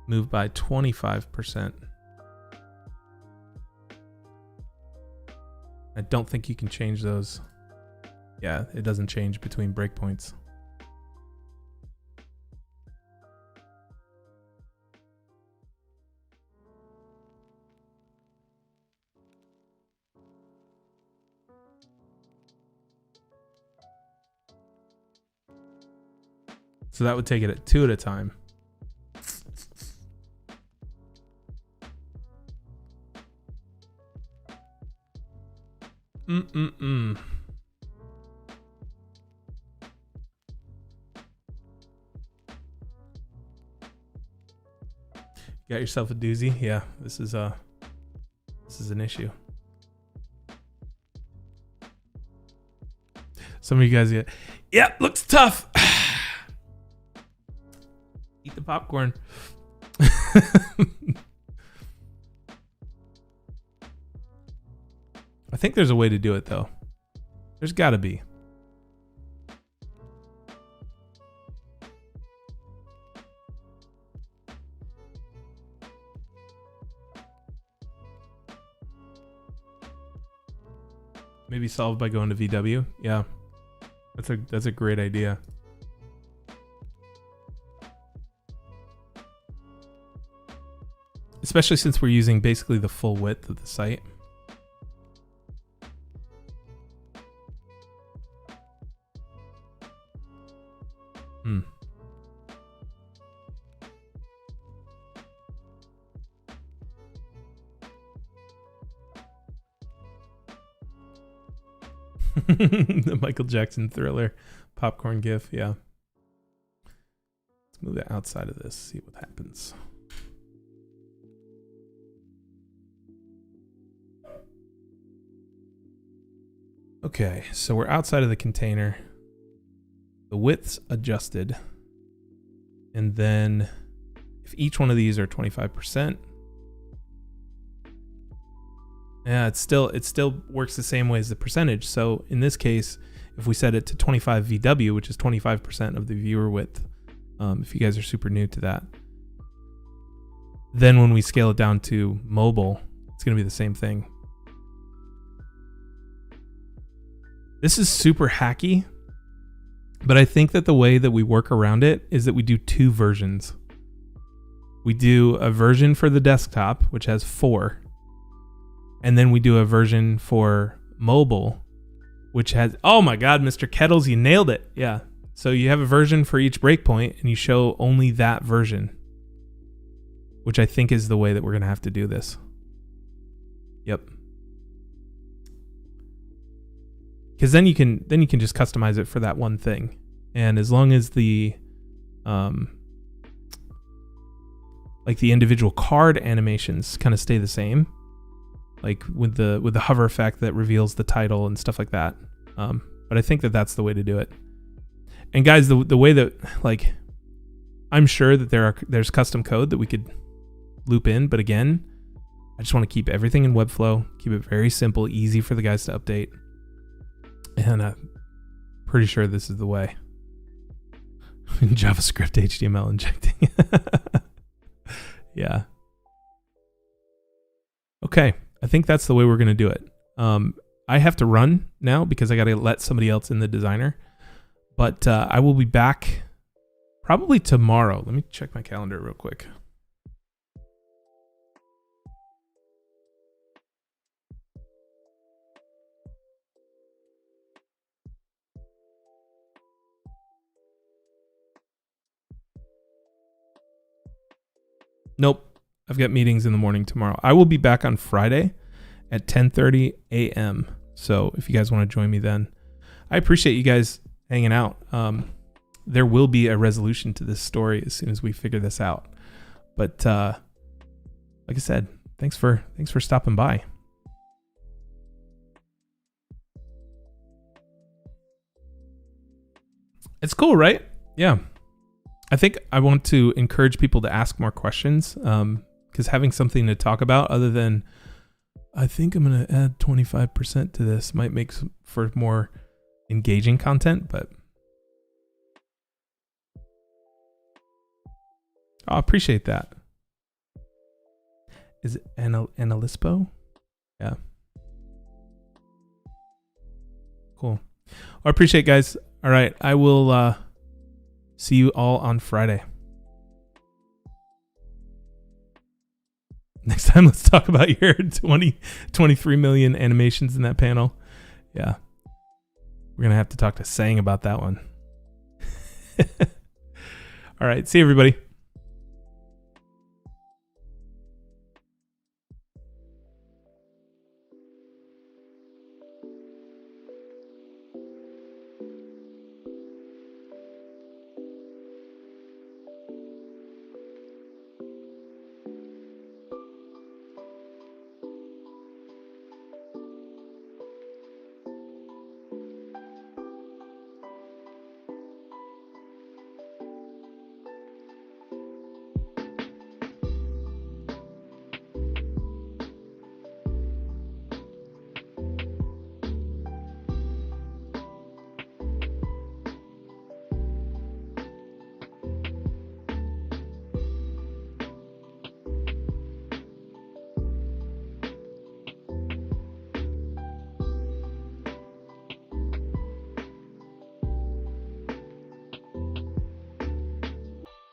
moved by 25%. I don't think you can change those. Yeah, it doesn't change between breakpoints. So that would take it at 2 at a time. Got yourself a doozy? Yeah, this is an issue. Some of you guys get, yeah, looks tough. Eat the popcorn. I think there's a way to do it though. There's gotta be. Maybe solved by going to VW. Yeah, that's a great idea. Especially since we're using basically the full width of the site. The Michael Jackson Thriller popcorn gif, yeah. Let's move it outside of this, see what happens. Okay, so we're outside of the container. The width's adjusted. And then if each one of these are 25%, yeah, it still works the same way as the percentage. So in this case, if we set it to 25 VW, which is 25% of the viewer width, if you guys are super new to that, then when we scale it down to mobile, it's going to be the same thing. This is super hacky, but I think that the way that we work around it is that we do 2 versions. We do a version for the desktop, which has 4. And then we do a version for mobile, which has, oh my God, Mr. Kettles, you nailed it. Yeah. So you have a version for each breakpoint and you show only that version, which I think is the way that we're going to have to do this. Yep. Because then you can just customize it for that one thing. And as long as the like the individual card animations kind of stay the same, like with the hover effect that reveals the title and stuff like that. But I think that that's the way to do it. And guys, the way that, like, I'm sure that there's custom code that we could loop in, but again, I just want to keep everything in Webflow, keep it very simple, easy for the guys to update. And pretty sure this is the way. JavaScript HTML injecting. Yeah. Okay, I think that's the way we're going to do it. I have to run now because I got to let somebody else in the designer. But I will be back probably tomorrow. Let me check my calendar real quick. Nope. I've got meetings in the morning tomorrow. I will be back on Friday at 10:30 a.m. So if you guys want to join me then, I appreciate you guys hanging out. There will be a resolution to this story as soon as we figure this out. But like I said, thanks for stopping by. It's cool, right? Yeah. I think I want to encourage people to ask more questions, because having something to talk about other than, I think I'm going to add 25% to this, might make for more engaging content, but I appreciate that. Is it Analispo? Yeah. Cool. Well, I appreciate it, guys. All right. I will see you all on Friday. Next time, let's talk about your 23 million animations in that panel. Yeah. We're going to have to talk to Sang about that one. All right. See you, everybody.